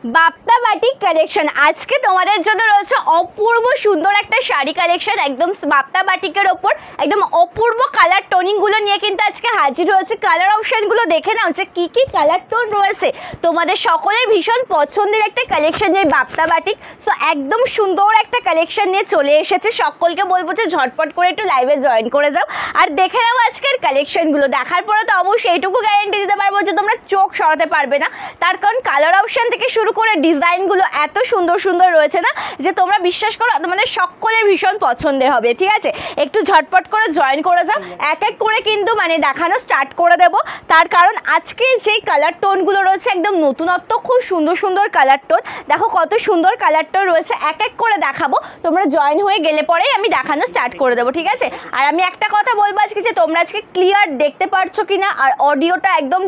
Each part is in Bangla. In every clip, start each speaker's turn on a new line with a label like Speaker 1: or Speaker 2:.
Speaker 1: বাপ্তা বাটিক কালেকশন আজকে তোমাদের জন্য রয়েছে অপূর্ব সুন্দর একটা শাড়ি কালেকশন, একদম বাপ্তা বাটিকের ওপর একদম অপূর্ব কালার টোনিং গুলো নিয়ে কিন্তু আজকে হাজির হয়েছে। কালার অপশন গুলো দেখে নাও যে কি কি কালার টোন রয়েছে, তোমাদের সকলের ভীষণ পছন্দের একটা কালেকশন এই বাপ্তা বাটিক। সো একদম সুন্দর একটা কালেকশন নিয়ে চলে এসেছে, সকলকে বলবো যে ঝটপট করে একটু লাইভে জয়েন করে যাও আর দেখে নাও আজকের কালেকশন গুলো। দেখার পরে তো অবশ্যই এইটুকু গ্যারান্টি দিতে পারবো যে তোমরা চোখ সরাতে পারবে না, তার কারণ কালার অপশন থেকে শুরু করে ডিজাইনগুলো এত সুন্দর সুন্দর রয়েছে না যে তোমরা বিশ্বাস করো তোমাদের সকলের ভীষণ পছন্দের হবে। ঠিক আছে, একটু ঝটপট করে জয়েন করে যাও, এক এক করে কিন্তু দেখানো স্টার্ট করে দেব। তার কারণ আজকে যে কালার টোনগুলো রয়েছে একদম নতুনত্ব, খুব সুন্দর সুন্দর কালার টোন। দেখো কত সুন্দর কালার টোন রয়েছে, এক এক করে দেখাবো, তোমরা জয়েন হয়ে গেলে পরেই আমি দেখানো স্টার্ট করে দেবো। ঠিক আছে, আর আমি একটা কথা বলবো আজকে যে তোমরা আজকে ক্লিয়ার দেখতে পারছো কিনা আর অডিওটা একদম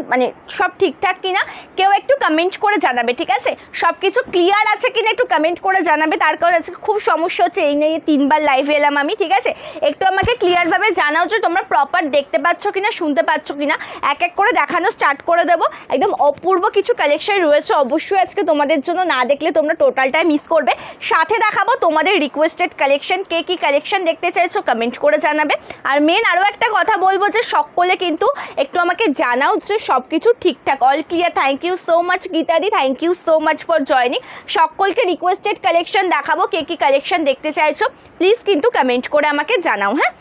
Speaker 1: সব ঠিকঠাক কিনা কেউ একটু কমেন্ট করে জানাবে। ঠিক আছে, সব কিছু ক্লিয়ার আছে কিনা একটু কমেন্ট করে জানাবে, তার কারণ আজকে খুব সমস্যা হচ্ছে, এই নিয়ে 3বার লাইভে এলাম আমি। ঠিক আছে, একটু আমাকে ক্লিয়ারভাবে জানাও যে তোমরা প্রপার দেখতে পাচ্ছ কিনা, শুনতে পাচ্ছ কিনা। এক এক করে দেখানো স্টার্ট করে দেবো, একদম অপূর্ব কিছু কালেকশন রয়েছে, অবশ্যই আজকে তোমাদের জন্য, না দেখলে তোমরা টোটালটাই মিস করবে। সাথে দেখাবো তোমাদের রিকোয়েস্টেড কালেকশন, কে কি কালেকশন দেখতে চাইছো কমেন্ট করে জানাবে। আর মেন আরও একটা কথা বলবো যে সকলে কিন্তু একটু আমাকে জানাও যে সব কিছু ঠিকঠাক, all clear. Thank you so much গীতাদি, thank you so much for joining. সকলকে রিকোয়েস্টেড কালেকশন দেখাবো, কে কি কালেকশন দেখতে চাইছো প্লিজ কিন্তু কমেন্ট করে আমাকে জানাও, হ্যাঁ,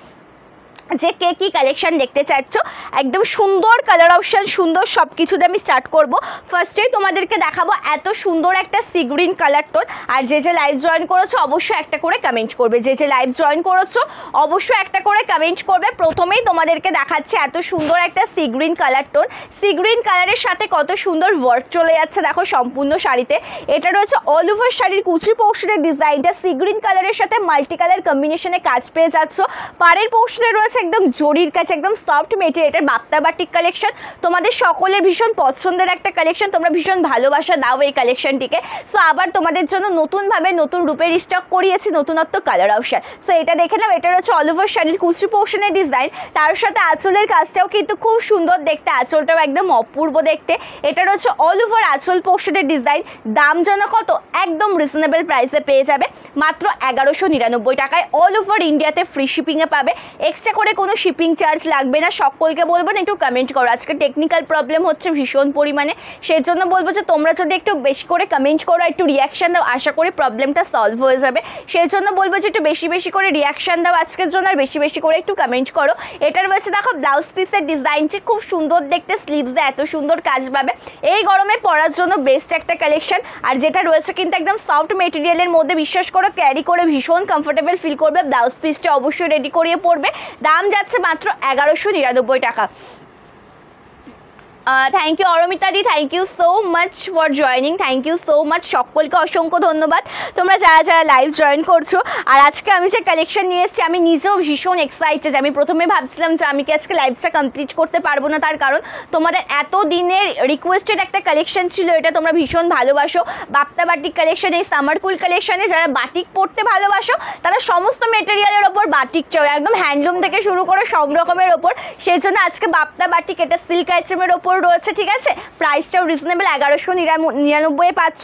Speaker 1: যে কে কি কালেকশন দেখতে চাচ্ছ। একদম সুন্দর কালার অপশান, সুন্দর সব কিছুতে আমি স্টার্ট করব। ফার্স্টেই তোমাদেরকে দেখাবো এত সুন্দর একটা সি গ্রিন কালার টোন। আর যে যে লাইভ জয়েন করেছো অবশ্যই একটা করে কমেন্ট করবে, যে যে লাইভ জয়েন করেছো অবশ্যই একটা করে কমেন্ট করবে। প্রথমেই তোমাদেরকে দেখাচ্ছে এত সুন্দর একটা sea green colour tone, sea green কালারের সাথে কত সুন্দর ওয়ার্ক চলে যাচ্ছে দেখো সম্পূর্ণ শাড়িতে। এটা রয়েছে অল ওভার শাড়ির কুচি পোর্শনের ডিজাইনটা, সি গ্রিন কালারের সাথে মাল্টি কালার কম্বিনেশনে কাজ পেয়ে যাচ্ছ। পাড়ের পোর্শনে রয়েছে একদম জরির কাছে একদম সফট মেটেরিয়ালের বাপ্তা বাটিক কালেকশন, তোমাদের সকলের ভীষণ পছন্দের একটা কালেকশন, তোমরা ভীষণ ভালোবাসা দাও এই কালেকশনটিকে। সো আবার তোমাদের জন্য নতুনভাবে নতুন রূপের স্টক করিয়েছি, নতুনত্ব কালার অপশন। সো এটা দেখে নাও, এটা হচ্ছে অল ওভার শাড়ির কুচি পোর্শনের ডিজাইন, তার সাথে আঁচলের কাজটাও কিন্তু খুব সুন্দর দেখতে, আঁচলটাও একদম অপূর্ব দেখতে। এটা হচ্ছে অল ওভার আঁচল পোর্শনের ডিজাইন, দাম যেন কত একদম রিজনেবল প্রাইসে পেয়ে যাবে, মাত্র 1199 টাকায়। অল ওভার ইন্ডিয়াতে ফ্রি শিপিংয়ে পাবে, এক্সট্রা করে কোনো শিপিং চার্জ লাগবে না। সকলকে বলবো না একটু কমেন্ট করো, আজকে টেকনিক্যাল প্রবলেম হচ্ছে ভীষণ পরিমাণে, সেই জন্য বলবো যে তোমরা যদি একটু বেশি করে কমেন্ট করো, একটু রিয়াকশান দাও, আশা করি প্রবলেমটা সলভ হয়ে যাবে। সেই জন্য বলবো যে একটু বেশি বেশি করে রিয়াকশান দাও আজকের জন্য, আর বেশি বেশি করে একটু কমেন্ট করো। এটার রয়েছে দেখো ব্লাউজ পিসের ডিজাইনটি খুব সুন্দর দেখতে, স্লিভসে এত সুন্দর কাজ পাবে, এই গরমে পরার জন্য বেস্ট একটা কালেকশন। আর যেটা রয়েছে কিন্তু একদম সফট মেটেরিয়ালের মধ্যে, বিশ্বাস করো ক্যারি করে ভীষণ কমফোর্টেবল ফিল করবে। ব্লাউজ পিসটা অবশ্যই রেডি করিয়ে পড়বে, দাম যাচ্ছে মাত্র 1199 টাকা। থ্যাংক ইউ অরমিতাদি, thank you so much for joining, thank you so much, সকলকে অসংখ্য ধন্যবাদ তোমরা যারা যারা লাইভ জয়েন করছো। আর আজকে আমি যে কালেকশন নিয়ে এসেছি আমি নিজেও ভীষণ এক্সাইটেড। আমি প্রথমে ভাবছিলাম যে আমি কি আজকে লাইভটা কমপ্লিট করতে পারবো না, তার কারণ তোমাদের এত দিনের রিকোয়েস্টেড একটা কালেকশন ছিল, এটা তোমরা ভীষণ ভালোবাসো। বাপ্তা বাটিক কালেকশন, এই সামার কুল কালেকশনে যারা বাটিক পরতে ভালোবাসো তারা সমস্ত মেটেরিয়ালের ওপর বাটিক চাও, একদম হ্যান্ডলুম থেকে শুরু করে সব রকমের ওপর, সেই জন্য আজকে বাপ্তা বাটিক এটা সিল্ক আইটেমের ওপর রয়েছে। ঠিক আছে, প্রাইসটাও রিজনেবল, 1199 পাচ্ছ।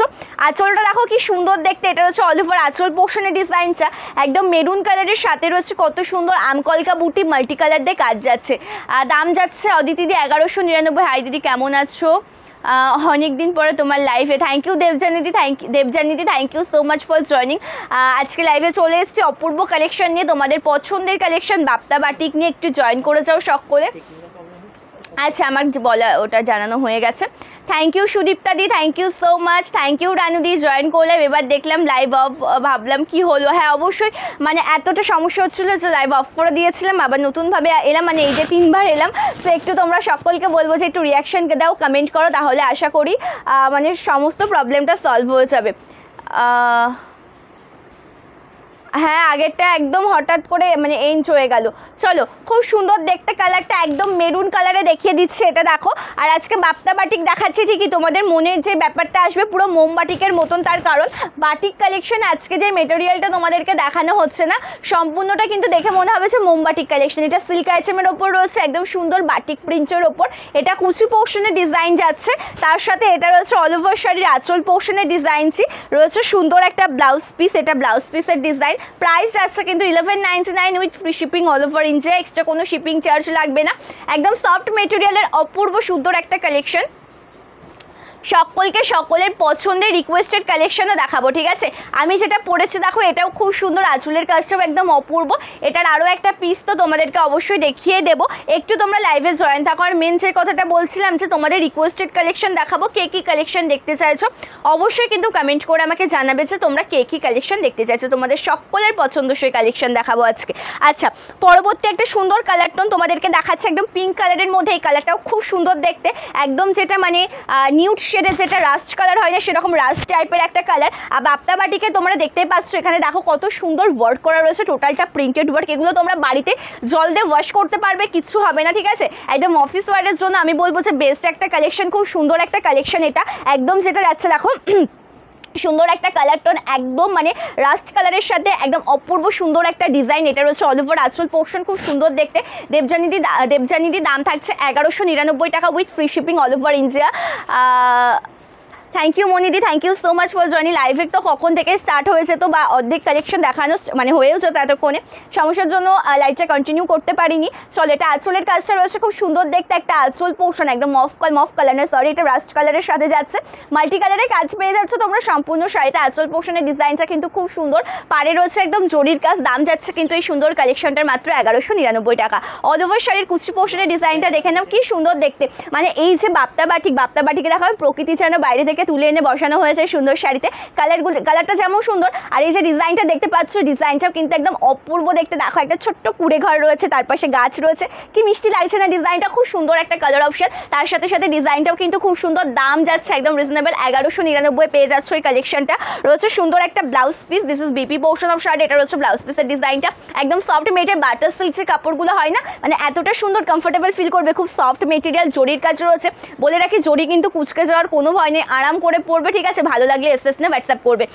Speaker 1: আঁচলটা দেখো কি সুন্দর দেখতে, এটা হচ্ছে অল ওভার আঁচল পোর্শনের ডিজাইনটা একদম মেরুন কালারের সাথে রয়েছে কত সুন্দর আমকলকা বুটি মাল্টি কালার দিয়ে কাজ যাচ্ছে। দাম যাচ্ছে অদিতিদি 1199। হাই দিদি, কেমন আছো? অনেকদিন পরে তোমার লাইভে, থ্যাংক ইউ দেবজানিদি, thank you so much for joining. আজকে লাইভে চলে এসেছি অপূর্ব কালেকশন নিয়ে, তোমাদের পছন্দের কালেকশন বাপ্তা বাটিক নিয়ে, একটু জয়েন করে যাও সকলে। আচ্ছা, আমার বলা ওটা জানানো হয়ে গেছে। থ্যাংক ইউ সুদীপ্তাদি, thank you so much, thank you রানুদি, জয়েন করলাম। এবার দেখলাম লাইভ অফ, ভাবলাম কি হলো। হ্যাঁ অবশ্যই, এতটা সমস্যা হচ্ছিলো যে লাইভ অফ করে দিয়েছিলাম, আবার নতুনভাবে এলাম, এই যে 3বার এলাম। তো একটু তোমরা সকলকে বলবো যে একটু রিয়াকশানকে দাও, কমেন্ট করো, তাহলে আশা করি সমস্ত প্রবলেমটা সলভ হয়ে যাবে। হ্যাঁ আগেরটা একদম হঠাৎ করে মানে এন্ড হয়ে গেল। চলো খুব সুন্দর দেখতে, কালারটা একদম মেরুন কালারে দেখিয়ে দিচ্ছে, এটা দেখো। আর আজকে বাপ্তা বাটিক দেখাচ্ছি ঠিকই, তোমাদের মনের যে ব্যাপারটা আসবে পুরো মোম বাটিকের মতন, তার কারণ বাটিক কালেকশন আজকে যে মেটেরিয়ালটা তোমাদেরকে দেখানো হচ্ছে না সম্পূর্ণটা কিন্তু দেখে মনে হবে যে মোম বাটিক কালেকশন। এটা সিল্ক আইটেমের ওপর রয়েছে একদম সুন্দর বাটিক প্রিন্টের ওপর, এটা কুচি পোর্শনের ডিজাইন যাচ্ছে, তার সাথে এটা রয়েছে অল ওভার শাড়ির আঁচল পোর্শনের ডিজাইনটি রয়েছে, সুন্দর একটা ব্লাউজ পিস, এটা ব্লাউজ পিসের ডিজাইন। প্রাইস যাচ্ছে কিন্তু 1199 with free shipping all over India, extra কোনো শিপিং চার্জ লাগবে না। একদম সফট মেটেরিয়ালের অপূর্ব সুন্দর একটা কালেকশন, সকলকে সকলের পছন্দের রিকোয়েস্টেড কালেকশনও দেখাবো, ঠিক আছে। আমি যেটা পরেছি দেখো, এটাও খুব সুন্দর, আঁচলের কাজটাও একদম অপূর্ব। এটার আরও একটা পিস তো তোমাদেরকে অবশ্যই দেখিয়ে দেবো, একটু তোমরা লাইভে জয়েন থাকো। আর মেন যে কথাটা বলছিলাম যে তোমাদের রিকোয়েস্টেড কালেকশন দেখাবো, কে কী কালেকশন দেখতে চাইছো অবশ্যই কিন্তু কমেন্ট করে আমাকে জানাবে যে তোমরা কে কী কালেকশন দেখতে চাইছো, তোমাদের সকলের পছন্দসই কালেকশন দেখাবো আজকে। আচ্ছা, পরবর্তী একটা সুন্দর কালার টোন তোমাদেরকে দেখাচ্ছে, একদম পিঙ্ক কালারের মধ্যে। এই কালারটাও খুব সুন্দর দেখতে, একদম যেটা মানে নিউড শেডের যেটা রাস্ট কালার হয় না সেরকম রাস্ট টাইপের একটা কালার। আর বাপ্তা বাটিকে তোমরা দেখতেই পাচ্ছ, এখানে দেখো কত সুন্দর ওয়ার্ক করা রয়েছে, টোটালটা প্রিন্টেড ওয়ার্ক। এগুলো তোমরা বাড়িতে জল দিয়ে ওয়াশ করতে পারবে, কিচ্ছু হবে না, ঠিক আছে। একদম অফিস ওয়ার্কের জন্য আমি বলবো যে বেস্ট একটা কালেকশন, খুব সুন্দর একটা কালেকশন এটা। একদম যেটা যাচ্ছে দেখো সুন্দর একটা কালার টোন, একদম মানে রাস্ট কালারের সাথে একদম অপূর্ব সুন্দর একটা ডিজাইন। এটা রয়েছে অল ওভার আঁচল পোর্শন, খুব সুন্দর দেখতে। দেবজানিদি দাম থাকছে 1199 টাকা with free shipping all over India. Thank you মনিদি, thank you so much for joining. লাইভে তো কখন থেকে স্টার্ট হয়েছে তো বা অর্ধেক কালেকশন দেখানো মানে হয়েও যেত এতক্ষণে, সমস্যার জন্য লাইভটা কন্টিনিউ করতে পারিনি। চলো, এটা আঁচলের কাজটা রয়েছে খুব সুন্দর দেখতে, একটা আঁচল পোর্শন একদম মফ কালার না সরি, এটা রাস্ট কালারের সাথে যাচ্ছে, মাল্টি কালারের কাজ পেয়ে যাচ্ছ তোমরা সম্পূর্ণ শাড়িতে। আঁচল পোর্শনের ডিজাইনটা কিন্তু খুব সুন্দর, পাড়ে রয়েছে একদম জরির কাজ। দাম যাচ্ছে কিন্তু এই সুন্দর কালেকশনটার মাত্র 1199 টাকা। অল ওভার শাড়ির কুচি পোর্শনের ডিজাইনটা দেখে নাও, কি সুন্দর দেখতে। মানে এই যে বাপ্তা বাটিকে দেখা হয় প্রকৃতি যেন বাইরে থেকে তুলে এনে বসানো হয়েছে সুন্দর শাড়িতে। কালারটা যেমন সুন্দর, আর এই যে ডিজাইনটা দেখতে পাচ্ছ, ডিজাইনটাও কিন্তু একদম অপূর্ব দেখতে। দেখো একটা ছোট্ট কুড়ে ঘর রয়েছে, তার পাশে গাছ রয়েছে, কি মিষ্টি লাগছে না ডিজাইনটা, খুব সুন্দর একটা কালার অপশন। তার সাথে সাথে ডিজাইনটাও কিন্তু খুব সুন্দর, দাম যাচ্ছে একদম রিজনেবল 1199 পেয়ে যাচ্ছ এই কালেকশনটা। রয়েছে সুন্দর একটা blouse piece, this is BP portion of shirt, এটা রয়েছে ব্লাউজ পিসের ডিজাইনটা। একদম সফট মেটেরিয়াল, বাটার সিল্ক যে কাপড়গুলো হয় না, মানে এতটা সুন্দর কমফোর্টেবল ফিল করবে, খুব সফট মেটেরিয়াল, জরির কাজ রয়েছে। বলে রাখি, জরি কিন্তু কুচকে যাওয়ার কোনো ভয় নেই, আরাম করে পরবে, ঠিক আছে। ভালো লাগলে এসএস না হোয়াটসঅ্যাপ করবে।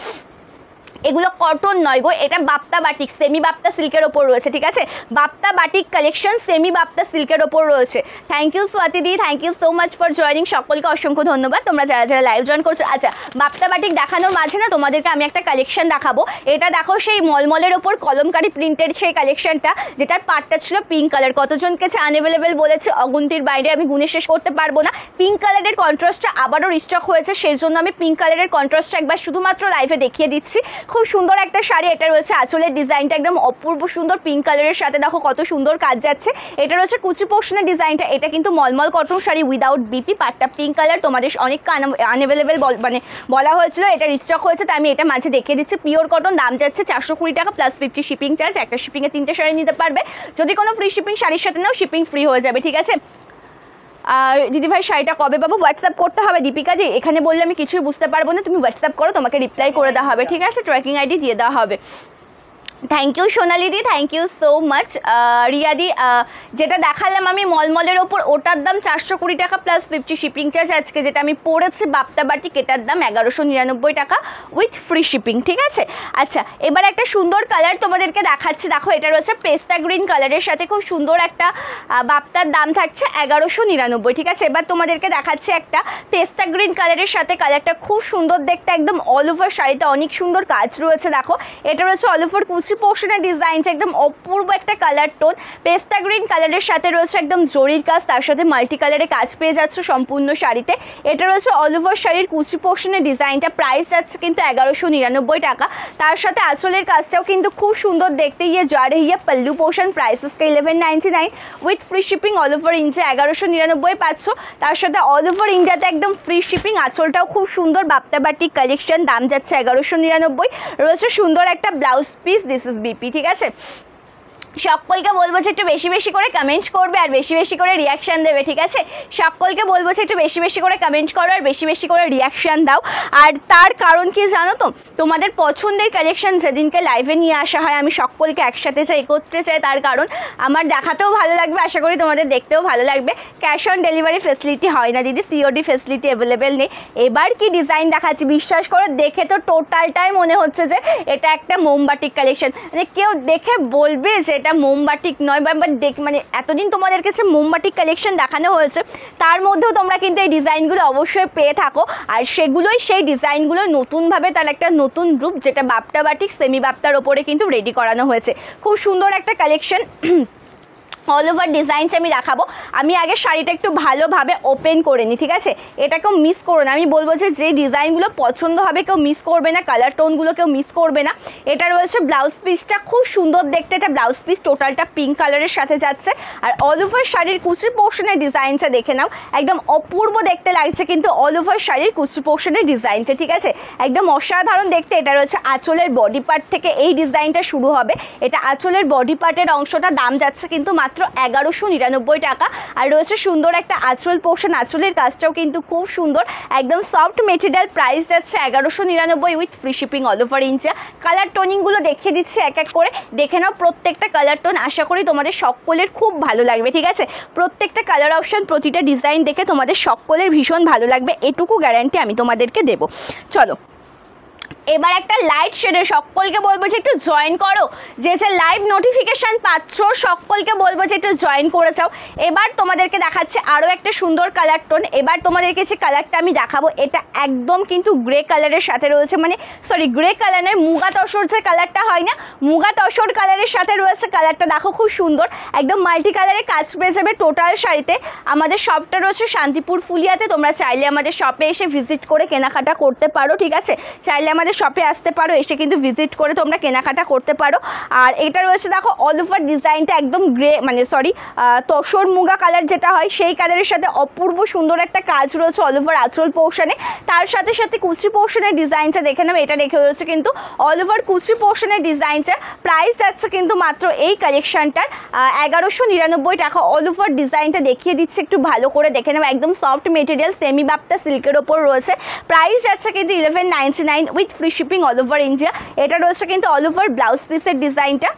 Speaker 1: এগুলো কটন নয় গো, এটা বাপ্তা বাটিক সেমি বাপ্তা সিল্কের ওপর রয়েছে, ঠিক আছে। বাপ্তা বাটিক কালেকশন সেমি বাপ্তা সিল্কের ওপর রয়েছে। থ্যাংক ইউ স্বাতি দি, thank you so much for joining, সকলকে অসংখ্য ধন্যবাদ তোমরা যারা যারা লাইভ জয়েন করছো। আচ্ছা, বাপ্তা বাটিক দেখানোর মাঝে না তোমাদেরকে আমি একটা কালেকশন দেখাবো। এটা দেখো সেই মলমলের ওপর কলমকারি প্রিন্টের সেই কালেকশনটা, যেটার পার্টটা ছিল পিঙ্ক কালার। কতজনকে আনঅ্যাভেলেবেল বলেছে অগুন্তির বাইরে, আমি গুণে শেষ করতে পারবো না। পিঙ্ক কালারের কন্ট্রাস্টটা আবারও রিস্টক হয়েছে, সেই জন্য আমি পিঙ্ক কালারের কন্ট্রাস্টটা একবার শুধুমাত্র লাইভে দেখিয়ে দিচ্ছি। খুব সুন্দর একটা শাড়ি, এটা রয়েছে আঁচলের ডিজাইনটা একদম অপূর্ব সুন্দর পিঙ্ক কালারের সাথে, দেখো কত সুন্দর কাজ যাচ্ছে। এটা রয়েছে কুচি পোর্শনের ডিজাইনটা, এটা কিন্তু মলমল কটন শাড়ি উইদাউট বিপি, পাটটা পিঙ্ক কালার। তোমাদের অনেক আনঅ্যাভেলেবেল মানে বলা হয়েছিল, এটা রিস্টক হয়েছে, তাই আমি এটা মাঝে দেখিয়ে দিচ্ছি। পিওর কটন, দাম যাচ্ছে 420 টাকা প্লাস 50 শিপিং চার্জ। একটা শিপিংয়ে 3টে শাড়ি নিতে পারবে, যদি কোনো ফ্রি শিপিং শাড়ির সাথে নাও শিপিং ফ্রি হয়ে যাবে, ঠিক আছে। আর দিদিভাই শাড়িটা কবে পাবো? হোয়াটসঅ্যাপ করতে হবে দীপিকা জি, এখানে বললে আমি কিছুই বুঝতে পারবো না, তুমি হোয়াটসঅ্যাপ করো, তোমাকে রিপ্লাই করে দেওয়া হবে, ঠিক আছে। ট্র্যাকিং আইডি দিয়ে দেওয়া হবে। থ্যাংক ইউ সোনালি দি, থ্যাংক ইউ সো মাচ। রিয়াদি, যেটা দেখালাম আমি মলমলের ওপর, ওটার দাম 420 টাকা প্লাস 50 শিপিং চার্জ। আজকে যেটা আমি পড়েছি বাপ্তা বাটিক, এটার দাম 1199 টাকা উইথ ফ্রি শিপিং, ঠিক আছে। আচ্ছা, এবার একটা সুন্দর কালার তোমাদেরকে দেখাচ্ছি, দেখো এটা রয়েছে পেস্তা গ্রিন কালারের সাথে, খুব সুন্দর একটা বাপ্তার দাম থাকছে 1199, ঠিক আছে। এবার তোমাদেরকে দেখাচ্ছি একটা পেস্তা গ্রিন কালারের সাথে, কালারটা খুব সুন্দর দেখতে, একদম অল ওভার শাড়িতে অনেক সুন্দর কাজ রয়েছে। দেখো এটা রয়েছে অল ওভার কুচি পোর্শনের ডিজাইনটা, একদম অপূর্ব একটা কালার টোন, পেস্তা গ্রিন কালারের সাথে রয়েছে একদম জরির কাজ, তার সাথে মাল্টি কালারে কাজ পেয়ে যাচ্ছ সম্পূর্ণ শাড়িতে। এটা রয়েছে অল ওভার শাড়ির কুচি পোর্শনের ডিজাইনটা, প্রাইস যাচ্ছে কিন্তু 1199 টাকা। তার সাথে আঁচলের কাজটাও কিন্তু খুব সুন্দর দেখতে, ইয়ে জারে ইয়ে পল্লু পোর্শন, প্রাইস আজকে 1199 with free shipping all over India 1199 পাচ্ছ। তার সাথে অল ওভার ইন্ডিয়াতে একদম ফ্রি শিপিং, আঁচলটাও খুব সুন্দর বাপ্তা বাটিক কালেকশন, দাম যাচ্ছে 1199। রয়েছে সুন্দর একটা blouse piece, this is BP, ঠিক আছে। সকলকে বলবো যে একটু বেশি বেশি করে কমেন্ট করবে আর বেশি বেশি করে রিয়াকশান দেবে, ঠিক আছে? সকলকে বলবো যে একটু বেশি বেশি করে কমেন্ট করো আর বেশি বেশি করে রিয়াকশান দাও। আর তার কারণ কি জানো তো, তোমাদের পছন্দের কালেকশন যেদিনকে লাইভে নিয়ে আসা হয় আমি সকলকে একসাথে চাই, একত্রে চাই, তার কারণ আমার দেখাতেও ভালো লাগবে, আশা করি তোমাদের দেখতেও ভালো লাগবে। ক্যাশ অন ডেলিভারি ফেসিলিটি হয় না দিদি, সিওডি ফেসিলিটি অ্যাভেলেবেল নেই। এবার কি ডিজাইন দেখাচ্ছি বিশ্বাস করো, দেখে তো টোটালটাই মনে হচ্ছে যে এটা একটা মোমবাটিক কালেকশন, মানে কেউ দেখে বলবে যে এটা মোমবাটিক নয়, বা মানে এতদিন তোমাদের কাছে মোমবাটিক কালেকশন দেখানো হয়েছে, তার মধ্যেও তোমরা কিন্তু এই ডিজাইনগুলো অবশ্যই পেয়ে থাকো। আর সেগুলোই সেই ডিজাইনগুলো নতুনভাবে তার একটা নতুন রূপ, যেটা বাপ্টা বাটিক সেমি বাপ্তার ওপরে কিন্তু রেডি করানো হয়েছে। খুব সুন্দর একটা কালেকশন, অল ওভার ডিজাইনস আমি দেখাবো। আমি আগে শাড়িটা একটু ভালোভাবে ওপেন করে নিই, ঠিক আছে? এটা কেউ মিস করো না, আমি বলবো যে ডিজাইনগুলো পছন্দ হবে কেউ মিস করবে না, কালার টোনগুলো কেউ মিস করবে না। এটা রয়েছে ব্লাউজ পিসটা, খুব সুন্দর দেখতে এটা ব্লাউজ পিস, টোটালটা পিঙ্ক কালারের সাথে যাচ্ছে। আর অল ওভার শাড়ির কুচি পোর্শনের ডিজাইনটা দেখে নাও, একদম অপূর্ব দেখতে লাগছে কিন্তু অল ওভার শাড়ির কুচি পোর্শনের ডিজাইনটা, ঠিক আছে? একদম অসাধারণ দেখতে। এটা রয়েছে আঁচলের বডি পার্ট থেকে এই ডিজাইনটা শুরু হবে, এটা আঁচলের বডি পার্টের অংশটা, দাম যাচ্ছে কিন্তু মাত্র 1199 টাকা। আর রয়েছে সুন্দর একটা আঁচল পোর্শন, আঁচলের কাজটাও কিন্তু খুব সুন্দর, একদম সফট মেটেরিয়াল, প্রাইস যাচ্ছে 1199 with free shipping all over India. Colour টোনিংগুলো দেখিয়ে দিচ্ছি এক এক করে, দেখে নাও প্রত্যেকটা কালার টোন, আশা করি তোমাদের সকলের খুব ভালো লাগবে, ঠিক আছে? প্রত্যেকটা কালার অপশন, প্রতিটা ডিজাইন দেখে তোমাদের সকলের ভীষণ ভালো লাগবে, এটুকু গ্যারান্টি আমি তোমাদেরকে দেবো। চলো এবার একটা লাইট শেডে সকলকে বলবো যে একটু জয়েন করো, যে লাইভ নোটিফিকেশান পাচ্ছ সকলকে বলবো যে একটু জয়েন করে যাও। এবার তোমাদেরকে দেখাচ্ছে আরও একটা সুন্দর কালার টোন। এবার তোমাদেরকে যে কালারটা আমি দেখাবো এটা একদম কিন্তু গ্রে কালারের সাথে রয়েছে, মানে সরি গ্রে কালার নয়, মুগা তসর যে কালারটা হয় না, মুগা তসর কালারের সাথে রয়েছে কালারটা, দেখো খুব সুন্দর, একদম মাল্টি কালারে কাজ পেয়ে যাবে টোটাল শাড়িতে। আমাদের শপটা রয়েছে শান্তিপুর ফুলিয়াতে, তোমরা চাইলে আমাদের শপে এসে ভিজিট করে কেনাকাটা করতে পারো, ঠিক আছে? চাইলে আমাদের শপে আসতে পারো, এসে কিন্তু ভিজিট করে তোমরা কেনাকাটা করতে পারো। আর এটা রয়েছে দেখো অল ওভার ডিজাইনটা একদম গ্রে, মানে সরি তসর মুগা কালার যেটা হয় সেই কালারের সাথে অপূর্ব সুন্দর একটা কাজ রয়েছে অল ওভার আঁচল পোর্শনে, তার সাথে সাথে কুচি পোর্শনের ডিজাইনটা দেখে নেবে, এটা দেখে রয়েছে কিন্তু অল ওভার কুচি পোর্শনের ডিজাইনটা। প্রাইস যাচ্ছে কিন্তু মাত্র এই কালেকশনটার 1199 টাকা। অল ওভার ডিজাইনটা দেখিয়ে দিচ্ছে একটু ভালো করে দেখে নেবে, একদম সফট মেটেরিয়াল সেমি বাপ্তা সিল্কের ওপর রয়েছে, প্রাইস যাচ্ছে কিন্তু 1199 with free shipping all over India. এটা রয়েছে কিন্তু অল ওভার ব্লাউজ পিসের ডিজাইনটা,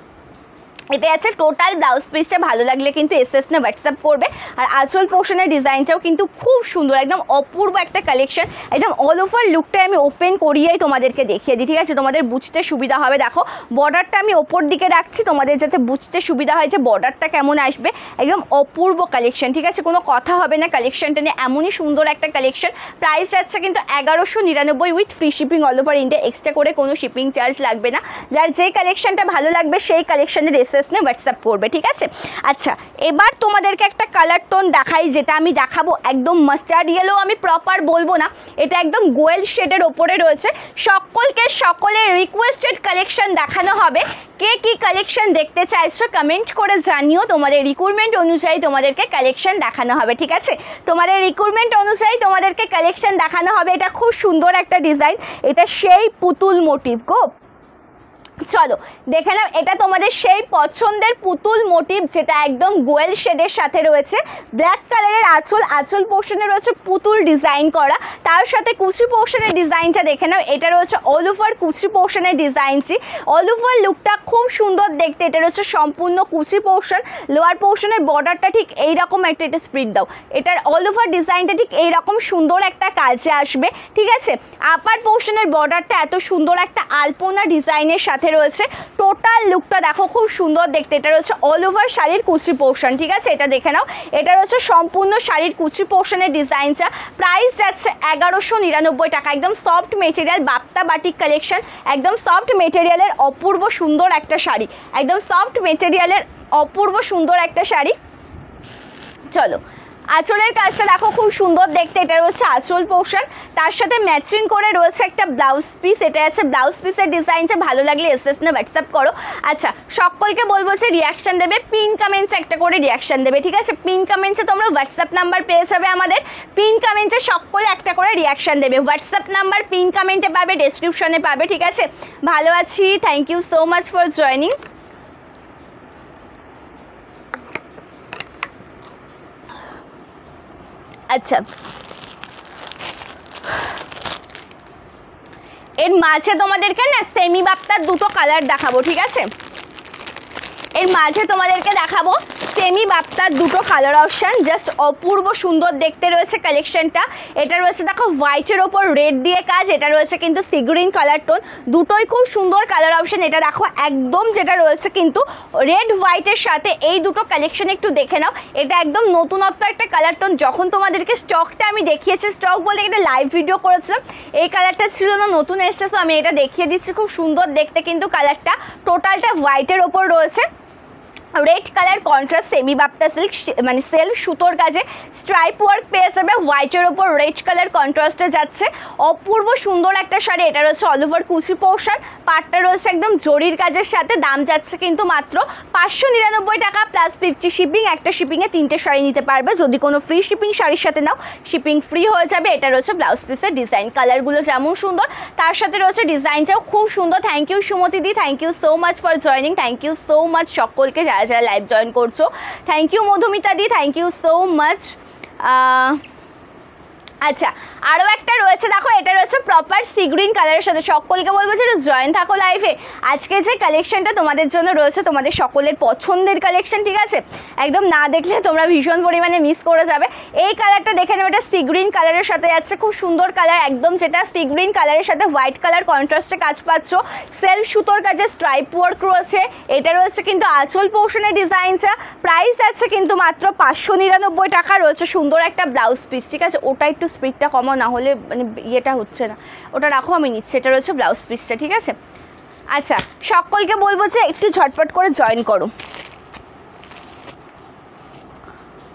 Speaker 1: এটা আছে টোটাল ব্লাউজ পিসটা, ভালো লাগলে কিন্তু এসএস না হোয়াটসঅ্যাপ করবে। আর আঁচল পোর্শনের ডিজাইনটাও কিন্তু খুব সুন্দর, একদম অপূর্ব একটা কালেকশন, একদম অল ওভার লুকটা আমি ওপেন করিয়েই তোমাদেরকে দেখিয়ে দিই, ঠিক আছে? তোমাদের বুঝতে সুবিধা হবে। দেখো বর্ডারটা আমি ওপর দিকে রাখছি তোমাদের যাতে বুঝতে সুবিধা হয় যে বর্ডারটা কেমন আসবে, একদম অপূর্ব কালেকশন, ঠিক আছে? কোনো কথা হবে না কালেকশনটা নিয়ে, এমনই সুন্দর একটা কালেকশন। প্রাইস যাচ্ছে কিন্তু 1199 with free shipping all over India, extra করে কোনো শিপিং চার্জ লাগবে না। যার যে কালেকশনটা ভালো লাগবে সেই কালেকশনের এসএস নিয়ে হোয়াটসঅ্যাপ করবে, ঠিক আছে? আচ্ছা এবার তোমাদেরকে একটা কালার টোন দেখাই, যেটা আমি দেখাবো একদম মাস্টার্ড ইয়েলো, আমি প্রপার বলবো না, এটা একদম গোয়েল শেডের ওপরে রয়েছে। সকলের রিকোয়েস্টেড কালেকশন দেখানো হবে। কে কি কালেকশন দেখতে চাইছো কমেন্ট করে জানিও, তোমাদের রিকোয়ারমেন্ট অনুযায়ী তোমাদেরকে কালেকশন দেখানো হবে, ঠিক আছে? তোমাদের রিকোয়ারমেন্ট অনুযায়ী তোমাদেরকে কালেকশন দেখানো হবে। এটা খুব সুন্দর একটা ডিজাইন, এটা সেই পুতুল মোটিভ গো, চলো দেখে নাও, এটা তোমাদের সেই পছন্দের পুতুল মোটিভ, যেটা একদম গোয়েল শেডের সাথে রয়েছে, ব্ল্যাক কালারের আঁচল পোর্শনে রয়েছে পুতুল ডিজাইন করা, তার সাথে কুচি পোর্শনের ডিজাইনটা দেখে নাও, এটা রয়েছে অল ওভার কুচি পোর্শনের ডিজাইনটি, অল ওভার লুকটা খুব সুন্দর দেখতে। এটা রয়েছে সম্পূর্ণ কুচি পোর্শন, লোয়ার পোর্শনের বর্ডারটা ঠিক এইরকম একটা, এটা স্প্রিট দাও, এটার অল ওভার ডিজাইনটা ঠিক এইরকম সুন্দর একটা কাজে আসবে, ঠিক আছে? আপার পোর্শনের বর্ডারটা এত সুন্দর একটা আলপনা ডিজাইনের সাথে রয়েছে, টোটাল লুকটা দেখো খুব সুন্দর দেখতে। এটা রয়েছে অল ওভার শাড়ির কুচি পোর্শন, ঠিক আছে? এটা দেখে নাও, এটা রয়েছে সম্পূর্ণ শাড়ির কুচি পোর্শনের ডিজাইনটা, প্রাইস যাচ্ছে 1199 টাকা। একদম soft material Bapta batik collection, একদম সফট মেটেরিয়ালের অপূর্ব সুন্দর একটা শাড়ি, একদম সফট মেটেরিয়ালের অপূর্ব সুন্দর একটা শাড়ি। চলো আঁচলের কাজটা দেখো খুব সুন্দর দেখতে, এটা রয়েছে আঁচল পোর্শন, তার সাথে ম্যাচিং করে রয়েছে একটা ব্লাউজ পিস, এটা আছে ব্লাউজ পিসের ডিজাইনটা, ভালো লাগলে এসএস না হোয়াটসঅ্যাপ করো। আচ্ছা সকলকে বলবো যে রিয়াকশান দেবে, পিন কমেন্টসে একটা করে রিয়াকশান দেবে, ঠিক আছে? পিন কমেন্টসে তোমরা হোয়াটসঅ্যাপ নাম্বার পেয়ে যাবে আমাদের, পিন কমেন্টসে সকলে একটা করে রিয়াকশান দেবে, হোয়াটসঅ্যাপ নাম্বার পিন কমেন্টে পাবে, ডেসক্রিপশনে পাবে, ঠিক আছে? ভালো আছি, thank you so much for joining. আচ্ছা, এর মাঝে তোমাদেরকে না সেমি বাপ্তার দুটো কালার দেখাবো, ঠিক আছে? এর মাঝে তোমাদেরকে দেখাবো সেমি বাপ্তার দুটো কালার অপশান, জাস্ট অপূর্ব সুন্দর দেখতে রয়েছে কালেকশনটা। এটা রয়েছে দেখো হোয়াইটের ওপর রেড দিয়ে কাজ, এটা রয়েছে কিন্তু সি গ্রিন কালার টোন, দুটোই খুব সুন্দর কালার অপশান। এটা দেখো একদম যেটা রয়েছে কিন্তু রেড হোয়াইটের সাথে, এই দুটো কালেকশন একটু দেখে নাও। এটা একদম নতুনত্ব একটা কালার টোন। যখন তোমাদেরকে স্টকটা আমি দেখিয়েছি, স্টক বলে এটা লাইভ ভিডিও করেছিলাম, এই কালারটা ছিল না, নতুন এসছে, তো আমি এটা দেখিয়ে দিচ্ছি। খুব সুন্দর দেখতে কিন্তু কালারটা, টোটালটা হোয়াইটের ওপর রয়েছে, red colour contrast semi bapta silk, মানে সেলফ সুতোর কাজে স্ট্রাইপ ওয়ার্ক পেয়ে যাবে, হোয়াইটের ওপর রেড কালার কন্ট্রাস্টে যাচ্ছে, অপূর্ব সুন্দর একটা শাড়ি। এটা রয়েছে অল ওভার কুচি পোর্শন, পাটটা রয়েছে একদম জরির কাজের সাথে, দাম যাচ্ছে কিন্তু মাত্র 599 টাকা প্লাস 50 শিপিং। একটা শিপিংয়ে 3টে শাড়ি নিতে পারবে, যদি কোনো ফ্রি শিপিং শাড়ির সাথে নাও শিপিং ফ্রি হয়ে যাবে। এটা রয়েছে ব্লাউজ পিসের ডিজাইন, কালারগুলো যেমন সুন্দর তার সাথে রয়েছে ডিজাইনটাও খুব সুন্দর। থ্যাংক ইউ সুমতি দি, thank you so much for joining, thank you so much সকলকে যারা যারা লাইভ জয়েন করছো। থ্যাংক ইউ মধুমিতা দি, থ্যাংক ইউ সো মাচ। আচ্ছা, আরও একটা রয়েছে দেখো, এটা রয়েছে প্রপার সি গ্রিন কালারের সাথে। সকলকে বলবো যে জয়েন থাকো লাইভে। আজকে যে কালেকশনটা তোমাদের জন্য রয়েছে, তোমাদের সকলের পছন্দের কালেকশন, ঠিক আছে? একদম না দেখলে তোমরা ভীষণ পরিমাণে মিস করে যাবে। এই কালারটা দেখে নেবে, এটা সি গ্রিন কালারের সাথে যাচ্ছে, খুব সুন্দর কালার একদম, যেটা সি গ্রিন কালারের সাথে হোয়াইট কালার কন্ট্রাস্টে কাজ পাচ্ছ, সেলফ সুতোর কাজে স্ট্রাইপ ওয়ার্ক রয়েছে। এটা রয়েছে কিন্তু আঁচল পোর্শনের ডিজাইনটা, প্রাইস আছে কিন্তু মাত্র 599 টাকা। রয়েছে সুন্দর একটা ব্লাউজ পিস, ঠিক আছে? ওটা একটু স্পিডটা কমাও, না হলে মানে ইয়েটা হচ্ছে না, ওটা রাখো, আমি নিচ্ছি। এটা রয়েছে ব্লাউজ পিসটা, ঠিক আছে? আচ্ছা, সকলকে বলবো যে একটু ঝটপট করে জয়েন করো।